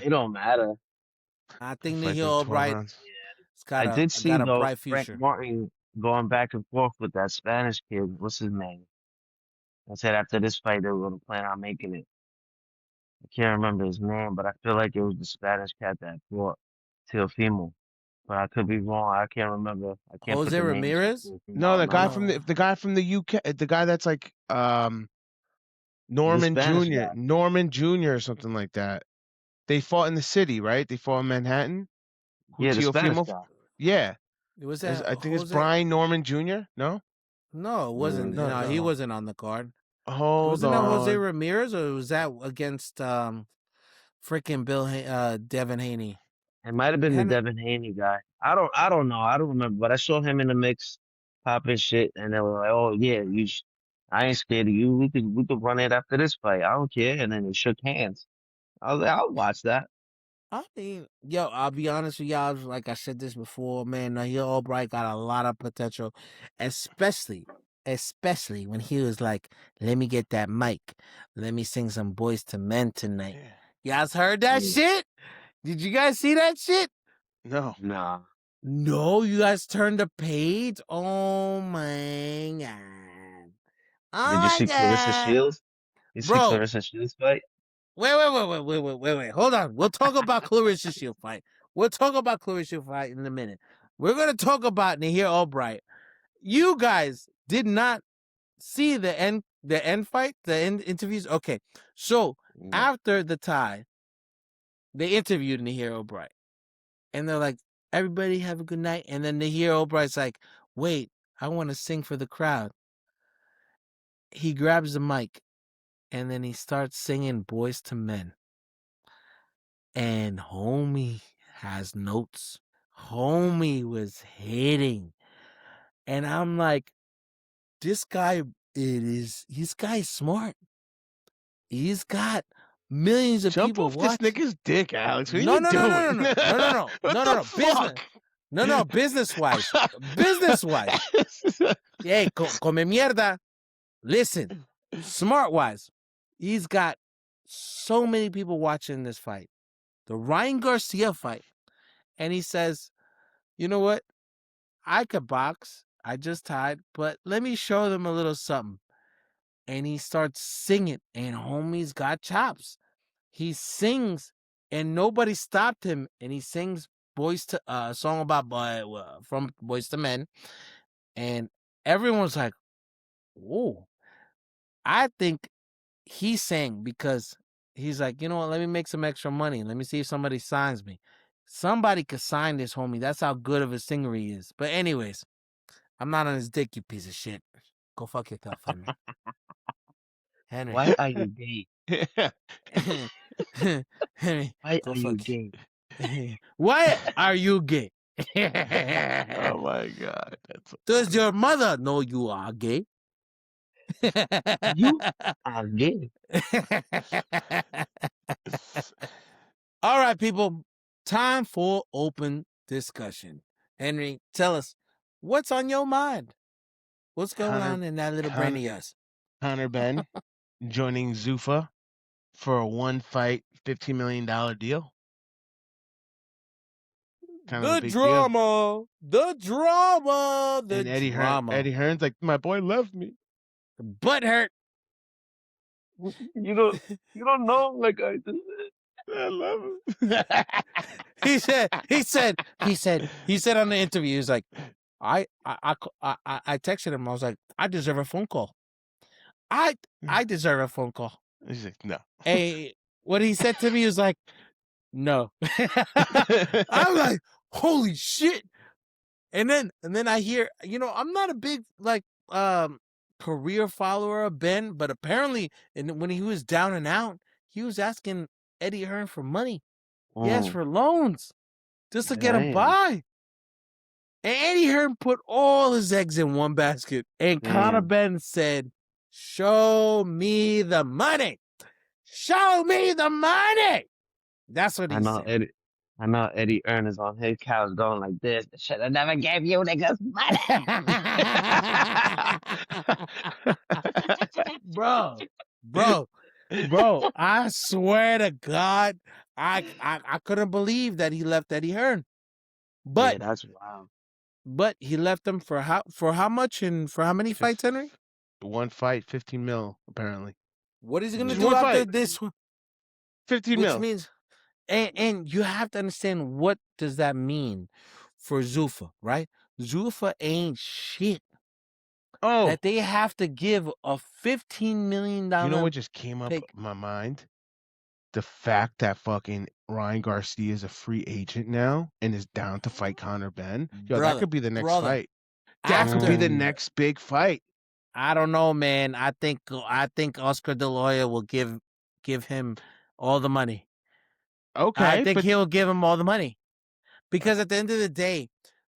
it don't matter. I to think fight Nahir them 12 Albright rounds. has I did see got a though bright Frank future. Martin going back and forth with that Spanish kid. What's his name? I said after this fight they were gonna plan on making it. I can't remember his name, but I feel like it was the Spanish cat that fought Teofimo. But I could be wrong. I can't remember. I can't put Jose the names to Ramirez? No, No, no, no. the guy from the UK, the guy that's like The Norman Spanish Jr. guy. Norman Jr. or something like that. They fought in the city, right? They fought in Manhattan. Who Yeah, the Spanish Teofimo? guy. It was I that think it's Jose. Brian Norman Jr. No, No, it wasn't. No, No, he no. wasn't on the card. Hold Wasn't that Jose on. Ramirez, or was that against freaking Devin Haney? It might have been the Henry, Devin Haney guy. I don't know. I don't remember, but I saw him in the mix, popping shit, and they were like, "Oh yeah, I ain't scared of you. We could run it after this fight. I don't care." And then they shook hands. I was like, "I'll watch that." I mean, yo, I'll be honest with y'all. Like I said this before, man, Nahir Albright got a lot of potential, especially when he was like, "Let me get that mic, let me sing some Boys to Men tonight." Yeah. Y'all heard that shit? Did you guys see that shit? No. Nah. No, you guys turned the page. Oh my god! Oh Did you my see Clarissa god, Shields? You see bro! Clarissa Shields fight? Wait. Hold on. We'll talk about Clarissa Shield fight. We'll talk about Clarissa Shield fight in a minute. We're gonna talk about Nahir Albright. You guys did not see the end fight, the end interviews. Okay, so No. after the tie, they interviewed Nahir Albright, and they're like, "Everybody have a good night." And then Nahir Albright's like, "Wait, I want to sing for the crowd." He grabs the mic, and then he starts singing "Boys to Men." And homie has notes. Homie was hitting. And I'm like, this guy, this guy's smart. He's got millions of Jump people off this watch. nigga's dick, Alex. What are No, you no, doing? What the Business. fuck? No, business-wise. Business-wise. Hey, come mierda. Listen, smart-wise. He's got so many people watching this fight. The Ryan Garcia fight. And he says, you know what? I could box. I just tied, but let me show them a little something. And he starts singing, and homie's got chops. He sings, and nobody stopped him. And he sings "Boys to" a song about from Boys to Men, and everyone's like, "Whoa!" I think he sang because he's like, you know what? Let me make some extra money. Let me see if somebody signs me. Somebody could sign this homie. That's how good of a singer he is. But anyways, I'm not on his dick, you piece of shit. Go fuck yourself, Henry. Henry. Why are you gay? Henry, Why go are you fuck. gay? Why are you gay? Oh my god, that's so Does funny. your mother know you are gay? You are gay. All right, people. Time for open discussion. Henry, tell us what's on your mind. What's going on in that little brain of yours? Conor Ben joining Zufa for a one-fight, $15 million deal. Kind of a big deal. The drama. And Eddie Hearn's like, my boy left me. Butt hurt. You don't know like I do. I love him. He said on the interview, he's like, I texted him. I was like, I deserve a phone call. I deserve a phone call. He's like, no. Hey, what he said to me was like, no. I'm like, holy shit. And then I hear, I'm not a big career follower of Ben, but apparently when he was down and out, he was asking Eddie Hearn for money. He asked for loans just to get him by. And Eddie Hearn put all his eggs in one basket. And Conor Ben said, show me the money. Show me the money. That's what he said. I know Eddie Hearn is on his couch going like this. Should have never gave you niggas money. Bro, I swear to God, I couldn't believe that he left Eddie Hearn. But yeah, that's wild. But he left him for how much and for how many fights, Henry? One fight, 15 mil, apparently. What is he gonna do after this one? 15 mil. Which means, and you have to understand, what does that mean for Zufa, right? Zufa ain't shit. Oh, that they have to give a $15 million. You know what just came up in my mind? The fact that fucking Ryan Garcia is a free agent now and is down to fight Conor Ben. Yo, that could be the next fight. That could be After the next big fight. I don't know, man. I think Oscar De La Hoya will give him all the money. I Okay, think but he'll give him all the money because at the end of the day,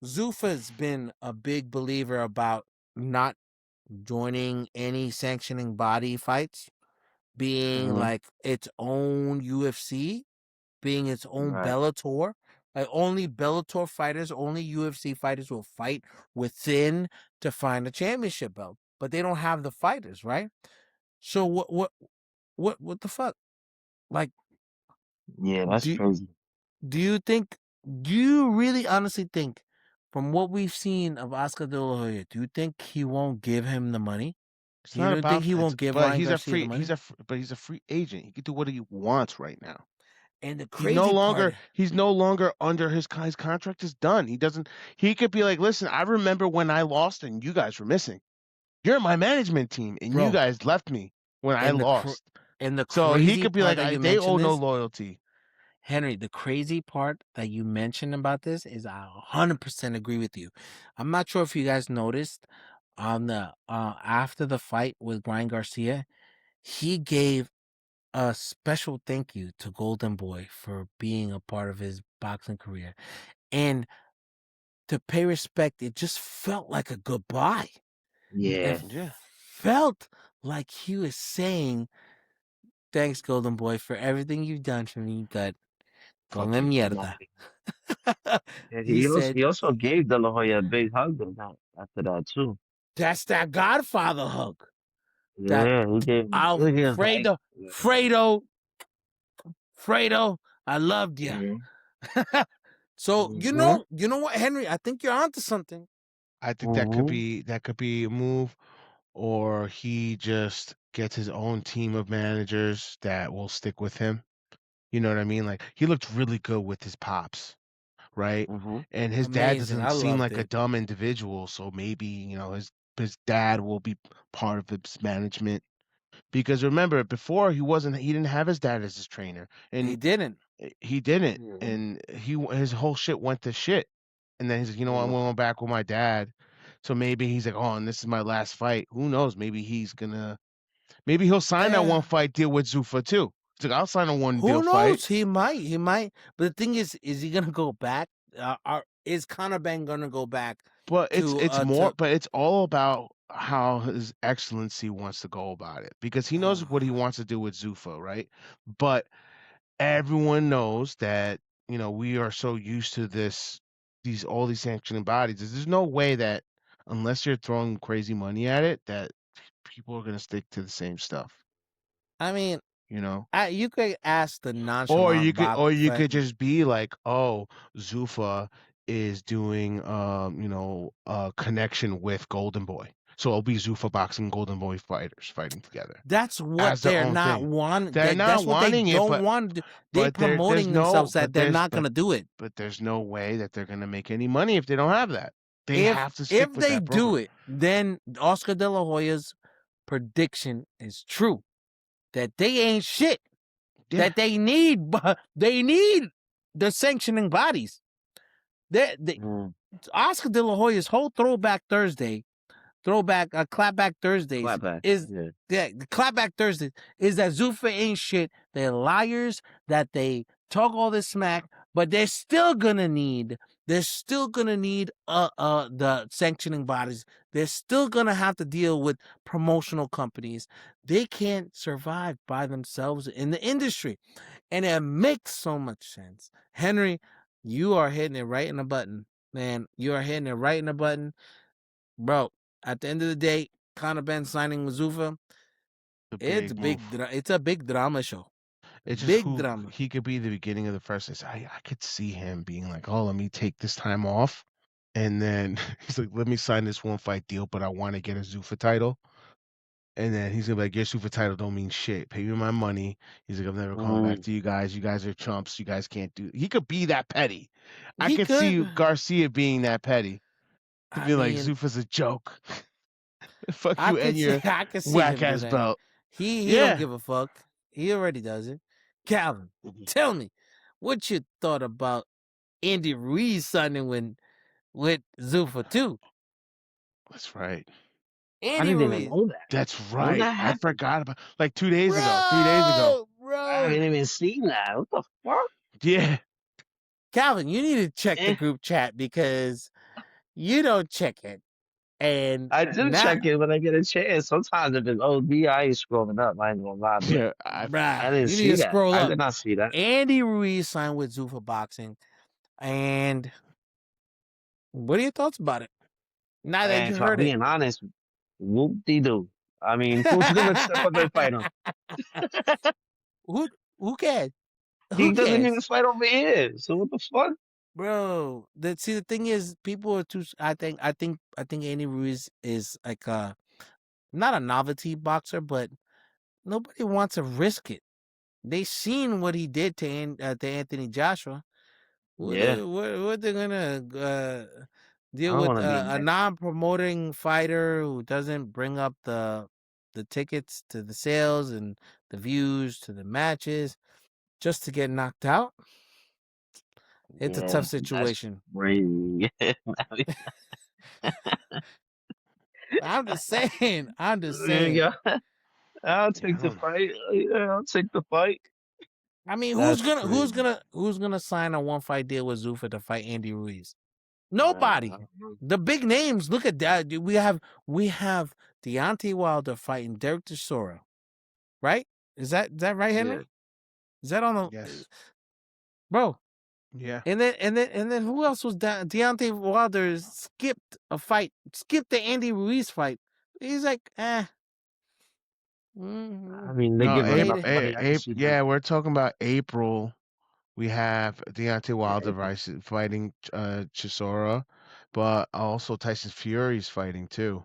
Zufa's been a big believer about not joining any sanctioning body fights, being like its own UFC, being its own Right. Bellator. Like only Bellator fighters, only UFC fighters will fight within to find a championship belt, but they don't have the fighters, right? So what the fuck? Like, Yeah, that's do crazy. do you think? Do you really honestly think, from what we've seen of Oscar De La Hoya, do you think he won't give him the money? it's You not don't think about he it's won't give but Ryan Garcia the money? he's a free agent. He can do what he wants right now. And the He's no crazy part, longer under his contract is done. He could be like, "Listen, I remember when I lost and you guys were missing. You're my management team and you bro, guys left me when I and lost." the So he crazy could be part like, that you "They owe mentioned no this, loyalty." Henry, the crazy part that you mentioned about this is I 100% agree with you. I'm not sure if you guys noticed on the after the fight with Ryan Garcia, he gave a special thank you to Golden Boy for being a part of his boxing career. And to pay respect, it just felt like a goodbye. It Yeah. Yeah. felt like he was saying, "Thanks, Golden Boy, for everything you've done for me, but Fuck come you. mierda." And He said, he also gave De La Hoya a big hug after that too. "That's that Godfather hug. That Yeah, he gave him. He was like, Alfredo, Fredo, Fredo, I loved you." mhm, So mhm, you know what, Henry? I think you're onto something. I think mhm, that could be a move, or he just gets his own team of managers that will stick with him. You know what I mean? Like he looked really good with his pops, right? mhm. And his dad Amazing. I doesn't seem loved like a it. dumb individual, so maybe, his dad will be part of his management. Because remember, before he didn't have his dad as his trainer, He and didn't. he didn't, Yeah. and his whole shit went to shit. And then he's like, I'm Mm. going back with my dad. So maybe he's like, oh, and this is my last fight. Who knows? Maybe he'll sign that one fight deal with Zufa too. He's like, I'll sign a one deal Who fight. knows? He might. But the thing is he gonna go back? Is Conor Ben gonna go back But to? but it's all about how His Excellency wants to go about it because he knows what he wants to do with Zufa, right? But everyone knows that we are so used to all these sanctioning bodies. There's no way that unless you're throwing crazy money at it, that people are gonna stick to the same stuff. I mean, You know, you could ask the or nonchalant Bob you Fett. could just be like, oh, Zufa is doing a connection with Golden Boy, so it'll be Zufa boxing Golden Boy fighters fighting together That's what as their they're own not thing. want. They're not That's what they wanting it, don't want to do. They but there's promoting no themselves that they're not gonna do it. but there's no way that they're gonna make any money if they don't have that. They If have to stick with they that do program. it, then Oscar De La Hoya's prediction is true that they ain't shit. Yeah, That they need the sanctioning bodies. They Mm. Oscar De La Hoya's whole clapback Thursdays Clapback. is Yeah. the clapback Thursdays is that Zufa ain't shit. They're liars, that they talk all this smack, but they're still gonna need the sanctioning bodies. They're still gonna have to deal with promotional companies. They can't survive by themselves in the industry. And it makes so much sense. Henry, you are hitting it right in the button. Man, you are hitting it right in the button. Bro, at the end of the day, Conor Ben signing with Zufa, the big move. It's a big drama show. It's just Big who drama. he could be the beginning of the first. I could see him being like, oh, let me take this time off, and then he's like, let me sign this one fight deal, but I want to get a Zufa title. And then he's gonna be like, your super title don't mean shit. Pay me my money. He's like, I'm never coming back Mhm. to you guys. You guys are chumps. You guys can't do. He could be that petty. I He could see could. Garcia being that petty. To I be like, mean, Zufa's a joke. Fuck you and your I could see whack him do ass that. belt. He don't Yeah. give a fuck. He already does it. Calvin, tell me what you thought about Andy Ruiz signing with Zufa too. That's right. I Andy didn't even Ruiz. know that. That's When right. that I happened? forgot about like 2 days ago, 3 days ago. I Bro. haven't even seen that. What the fuck? Yeah. Calvin, you need to check the Eh, group chat because you don't check it. And I do now, check it when I get a chance. Sometimes if it's OD, I ain't scrolling up. I ain't gonna lie, but Yeah. I bruh, didn't you need see to that. scroll I up. did not see that. Andy Ruiz signed with Zufa Boxing. And what are your thoughts about it? Now that And you if I'm heard it. being honest, whoop-de-doo. I mean, who's gonna step up and fight him? Who cares? He Who doesn't even cares? fight over here. So what the fuck? Bro, the thing is, people are too. I think Andy Ruiz is like not a novelty boxer, but nobody wants to risk it. They seen what he did to Anthony Joshua. Yeah, What they're gonna I deal don't with want to be a next. non-promoting fighter who doesn't bring up the tickets to the sales and the views to the matches just to get knocked out? It's a Yeah, tough that's situation. crazy. I'm just saying. I'm just saying. Yeah, I'll Yeah. take the fight. Yeah, I'll take the fight. I mean, That's crazy. who's gonna sign a 1-fight deal with Zufa to fight Andy Ruiz? I Nobody. don't know. The big names. Look at that. Dude. We have Deontay Wilder fighting Derek Chisora, right? Is that right, Yeah, Henry? Is that on the Yes. bro? Yeah. And then who else was down? Deontay Wilder skipped a fight, skipped the Andy Ruiz fight. He's like, I mean, they No, give him played enough it. money. I can see that. Yeah, we're talking about April. We have Deontay Yeah, Wilder April. fighting Chisora, but also Tyson Fury's fighting too.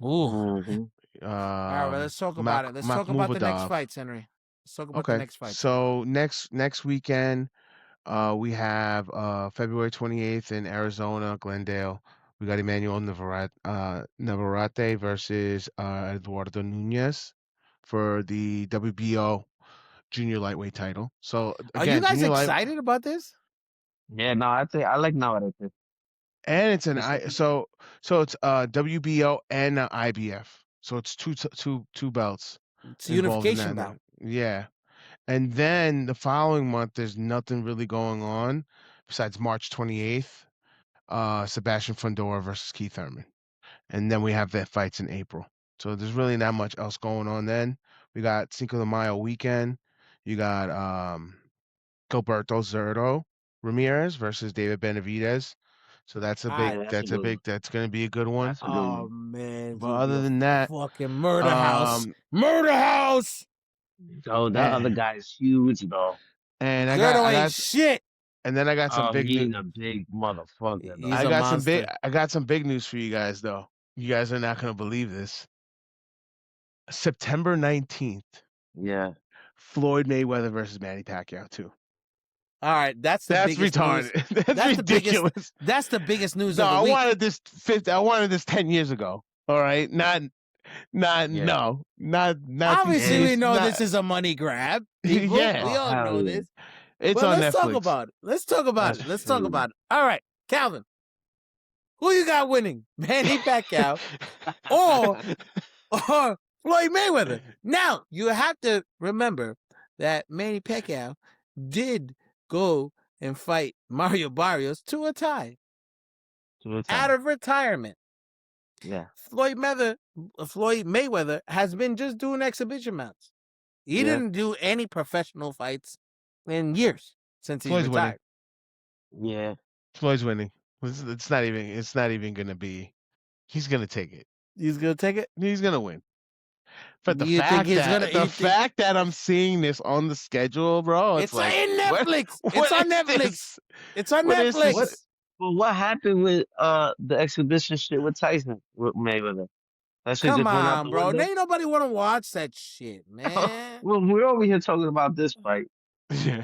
Ooh. Mm-hmm. All right, well, let's talk about it. Let's talk about the next Makhmudov. fights, Henry. Let's talk about the Okay, next fights. so next weekend, we have February 28th in Arizona, Glendale. We got Emmanuel Navarrete versus Eduardo Nunez for the WBO junior lightweight title. So Are you again, guys junior light, excited about this? Yeah, no, I like Navarrete. and it's an It's I. So it's WBO and IBF. So it's two belts It's a involved in unification that. bout. Yeah. And then the following month, there's nothing really going on besides March 28th, Sebastian Fundora versus Keith Thurman. And then we have that fights in April. So there's really not much else going on then. We got Cinco de Mayo weekend. You got Gilberto Zurdo Ramirez versus David Benavidez. So Yeah, that's a good one. that's going to be a good one. That's a good Oh one. man, it's But gonna be other a than that, fucking murder house. um, Murder house. Oh, that other and, guy's huge though. and Gerdo ain't shit. and then I got some Oh, big news. he's a big motherfucker He's though. a monster. I got some big news for you guys though. You guys are not gonna believe this. September 19th, Yeah. Floyd Mayweather versus Manny Pacquiao too. All right, that's the That's biggest news. retarded. That's That's the biggest. ridiculous. That's the biggest news No, of the I week. wanted this 10 years ago. All right. Yeah. Not these Obviously, we days. know Not, this is a money grab. People, yeah. we Oh, all hell know yeah. this. It's But on let's talk Netflix. about it. Let's talk about That's it. Let's talk crazy. about it. All right, Calvin, who you got winning, Manny Pacquiao or Floyd Mayweather? Now you have to remember that Manny Pacquiao did go and fight Mario Barrios to a tie out of retirement. Yeah. Floyd Mayweather has been just doing exhibition mounts. He Yeah. didn't do any professional fights in years since he's Floyd's winning. retired. Yeah. Floyd's winning. It's not even gonna be. He's gonna take it. He's gonna take it. He's gonna win. But You think he's gonna? fact that I'm seeing this on the schedule, bro, It's like on Netflix. what It's on is Netflix. this? It's on What is Netflix. this? Well, what happened with the exhibition shit with Tyson with Mayweather? That shit Come just went out on, the bro. window. Ain't nobody want to watch that shit, man. Well, we're over here talking about this fight. Yeah.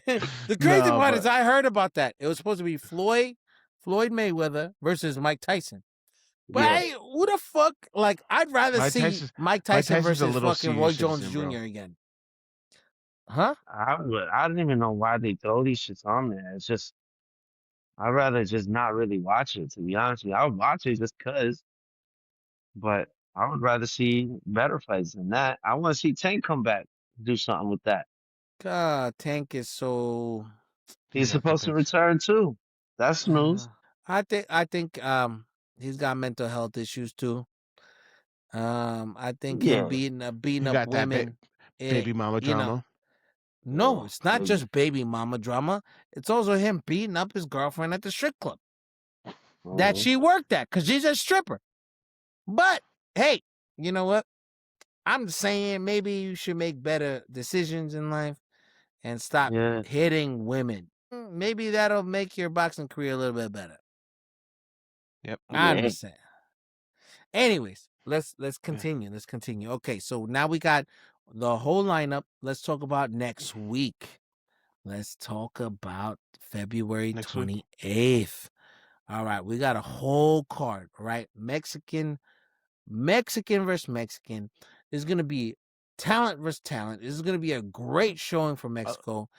The crazy No, part but is I heard about that. It was supposed to be Floyd Mayweather versus Mike Tyson. But Yeah. who the fuck? Like, I'd rather Mike see Tyson's- Mike Tyson Tyson's a versus little fucking Roy senior Jones citizen, Jr. bro. again. Huh? I don't even know why they throw these shits on there. It's just I'd rather just not really watch it, to be honest with you. I would watch it just cause. But I would rather see better fights than that. I want to see Tank come back, do something with that. Tank is so. He's He's off the supposed to pitch. return too. That's news. I think he's got mental health issues too. I think him Yeah. beating He up got that women, baby mama you know, drama. no, Oh, it's not baby. just baby mama drama. It's also him beating up his girlfriend at the strip club that Oh, she worked at because she's a stripper. But hey, you know what? I'm saying maybe you should make better decisions in life and stop yeah. hitting women. Maybe that'll make your boxing career a little bit better. Yep. I Yeah. understand. Anyways, let's Yeah. continue. Let's continue. Okay, so now we got the whole lineup. Let's talk about next week. Let's talk about February Next week. 28th. All right, we got a whole card, right? Mexican versus Mexican. There's going to be talent versus talent. This is going to be a great showing for Mexico,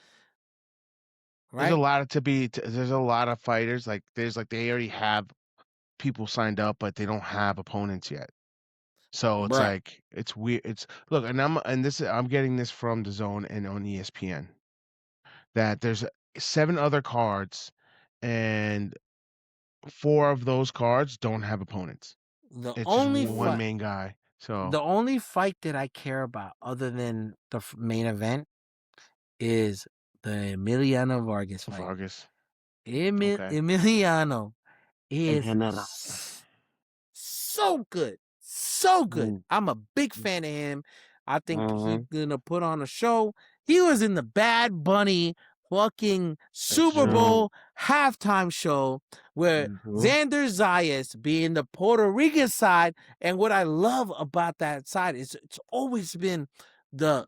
There's a right? lot there's a lot of fighters. Like they already have people signed up, but they don't have opponents yet. So it's Right. like it's weird. Look, I'm getting this from the Zone and on ESPN that there's 7 other cards, and 4 of those cards don't have opponents. The It's just only one fight main guy. So the only fight that I care about other than the main event is the Emiliano Vargas fight. Vargas. Okay. Emiliano And is Generasa. so good. So good. Mm. I'm a big fan of him. I think he's Mm-hmm. gonna put on a show. He was in the Bad Bunny fucking That's Super true. Bowl halftime show where Mm-hmm. Xander Zayas being the Puerto Rican side. And what I love about that side is it's always been the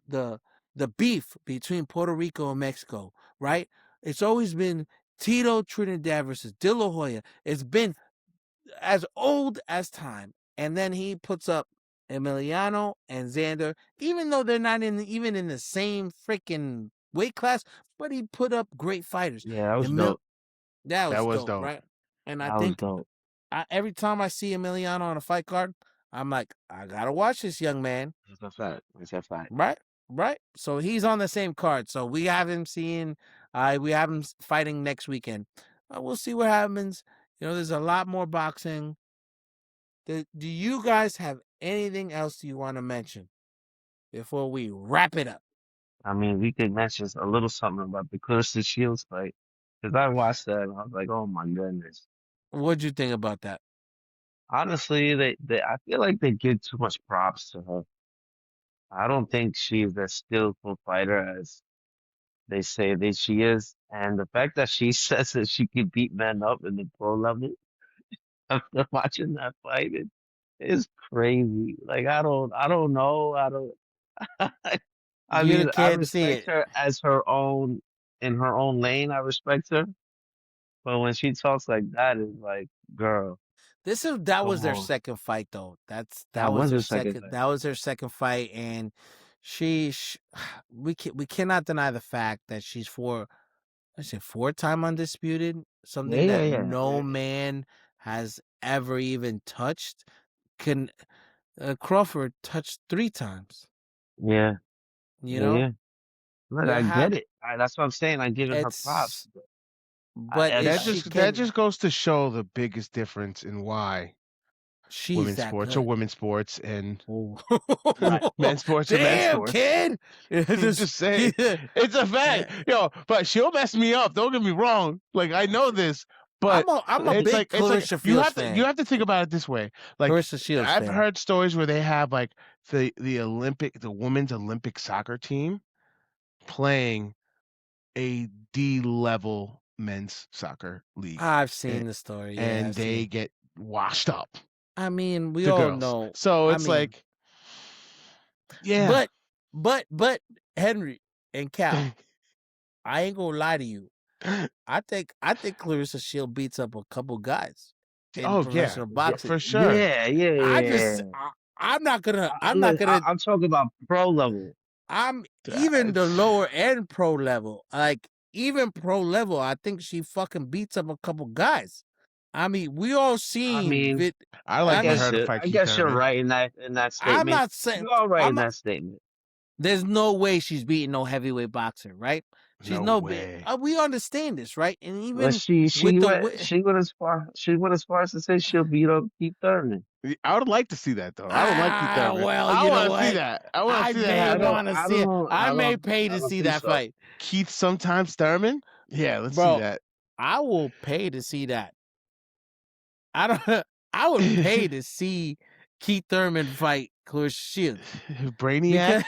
beef between Puerto Rico and Mexico, right? It's always been Tito Trinidad versus De La Hoya. It's been as old as time. And then he puts up Emiliano and Xander, even though they're not even in the same freaking weight class, but he put up great fighters. Yeah, that was dope. That That was was dope, dope. right? And I That was think dope. every time I see Emiliano on a fight card, I'm like, I gotta watch this young man, That's a fact. That's a fact. right? Right. So he's on the same card. So we have him we have him fighting next weekend. We'll see what happens. You know, there's a lot more boxing. Do you guys have anything else you want to mention before we wrap it up? I mean, we could mention a little something about the Clarissa Shields fight. Because I watched that and I was like, oh my goodness. What'd you think about that? Honestly, I feel like they give too much props to her. I don't think she's as skillful fighter as they say that she is. And the fact that she says that she can beat men up in the pro level after watching that fight is crazy. Like I don't know. I don't I You mean, I can't see respect it. her as her own in her own lane. I respect her. But when she talks like that, it's like, girl, That come was their on. second fight though. That was her second fight. That was their second fight, and we cannot deny the fact that she's 4-time undisputed, Yeah, something yeah, that yeah, no yeah, man has ever even touched. Can Crawford touched 3 times? yeah, You yeah, know, yeah. Look, you I have get it. That's what I'm saying. I'm giving her props. it's, but I, is I, she That can? just goes to show the biggest difference in why She's women's that sports are good. women's sports and Oh. right. men's sports are men's Damn, sports. kid! I'm just saying, it's a fact, but she'll mess me up. Don't get me wrong. Like I know this, but I'm a it's big like Clarissa you Fields have fan. to think about it this way. Like Clarissa Shields I've fan. heard stories where they have like the women's Olympic soccer team playing a D level men's soccer league, I've seen the story. Yeah, and I've they seen. get washed up, I mean, we the all girls. know. So I it's mean, like, yeah. but Henry and Cal, I ain't gonna lie to you. I think Clarissa Shield beats up a couple guys in Oh yeah, professional Yeah, boxing. for sure. yeah, yeah, I just yeah. I'm not gonna Look, I'm talking about pro level. I'm even the It's lower end pro level. Like even pro level, I think she fucking beats up a couple guys. I mean, we all I seen mean, I I like for guess her to fight I Keith guess you're Thurman. right in that I'm statement. not saying You are right I'm in not. that statement. There's no way she's beating no heavyweight boxer, right? She's No no. way. We understand this, right? And But even she with the went as far as to say she'll beat up Keith Thurman. I would like to see that though. I would like Keith Thurman. well, I you know want to see what? that. I want I to see that may happen. want to see it. I may pay I to don't see think that so. fight, Keith sometimes Thurman. Yeah, let's see bro. that. I will pay to see that. I don't. I would pay to see Keith Thurman fight Clarissa Shields. Brainiac.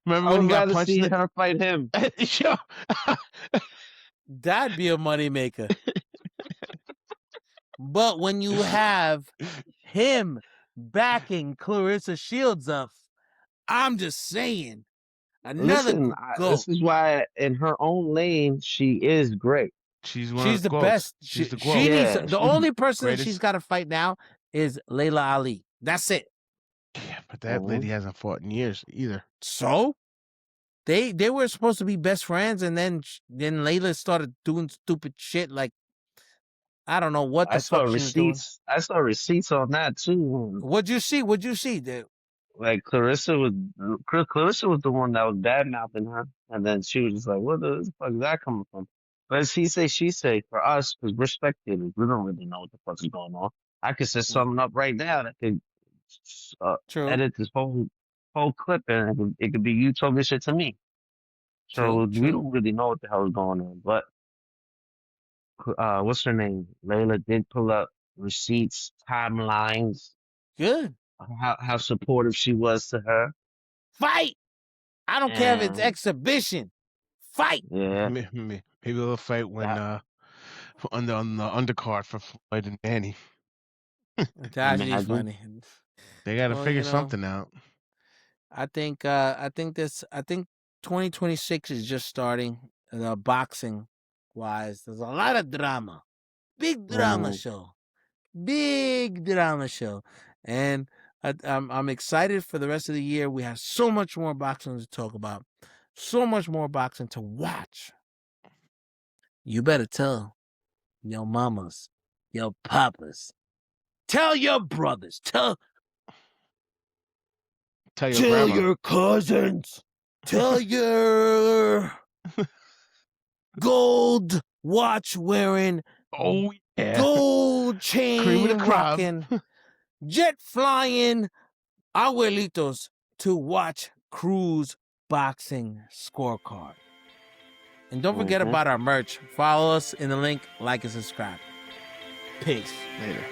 Because Remember I when he would got rather punched? see her fight him. Yo. that'd be a moneymaker. But when you have him backing Clarissa Shields up, I'm just saying, another Listen, goat. this is why in her own lane she is great. She's one She's of the the quotes. best. She's the She quote. needs Yeah. the only person that Greatest. she's got to fight now is Layla Ali. That's it. Yeah, but that lady hasn't fought in years either. So they were supposed to be best friends, and then Layla started doing stupid shit like I don't know what the fuck she was doing. I saw receipts on that too. What'd you see? What'd you see? Like Clarissa was the one that was bad mouthing her, and then she was just like, "Where the fuck is that coming from?" But it's he say, she say. For us, because we're spectators, we don't really know what the fuck is going on. I could set something up right now that could True. edit this whole clip, and it could be you told this shit to me. So we don't really know what the hell is going on. But what's her name? Layla did pull up receipts, timelines, Good. how supportive she was to her. Fight. I don't care if it's And- exhibition. Fight. Yeah. Maybe they'll fight when on the undercard for fighting Manny. That's just funny. They got to figure something out. I think 2026 is just starting. Boxing wise, there's a lot of drama. Big drama show. Big drama show. And I'm excited for the rest of the year. We have so much more boxing to talk about. So much more boxing to watch. You better tell your mamas, your papas, tell your brothers, tell your cousins, tell your gold watch wearing, gold chain rocking, jet flying abuelitos to watch Cruz Boxing Score Card. And don't forget about our merch. Follow us in the link, like and subscribe. Peace. Later.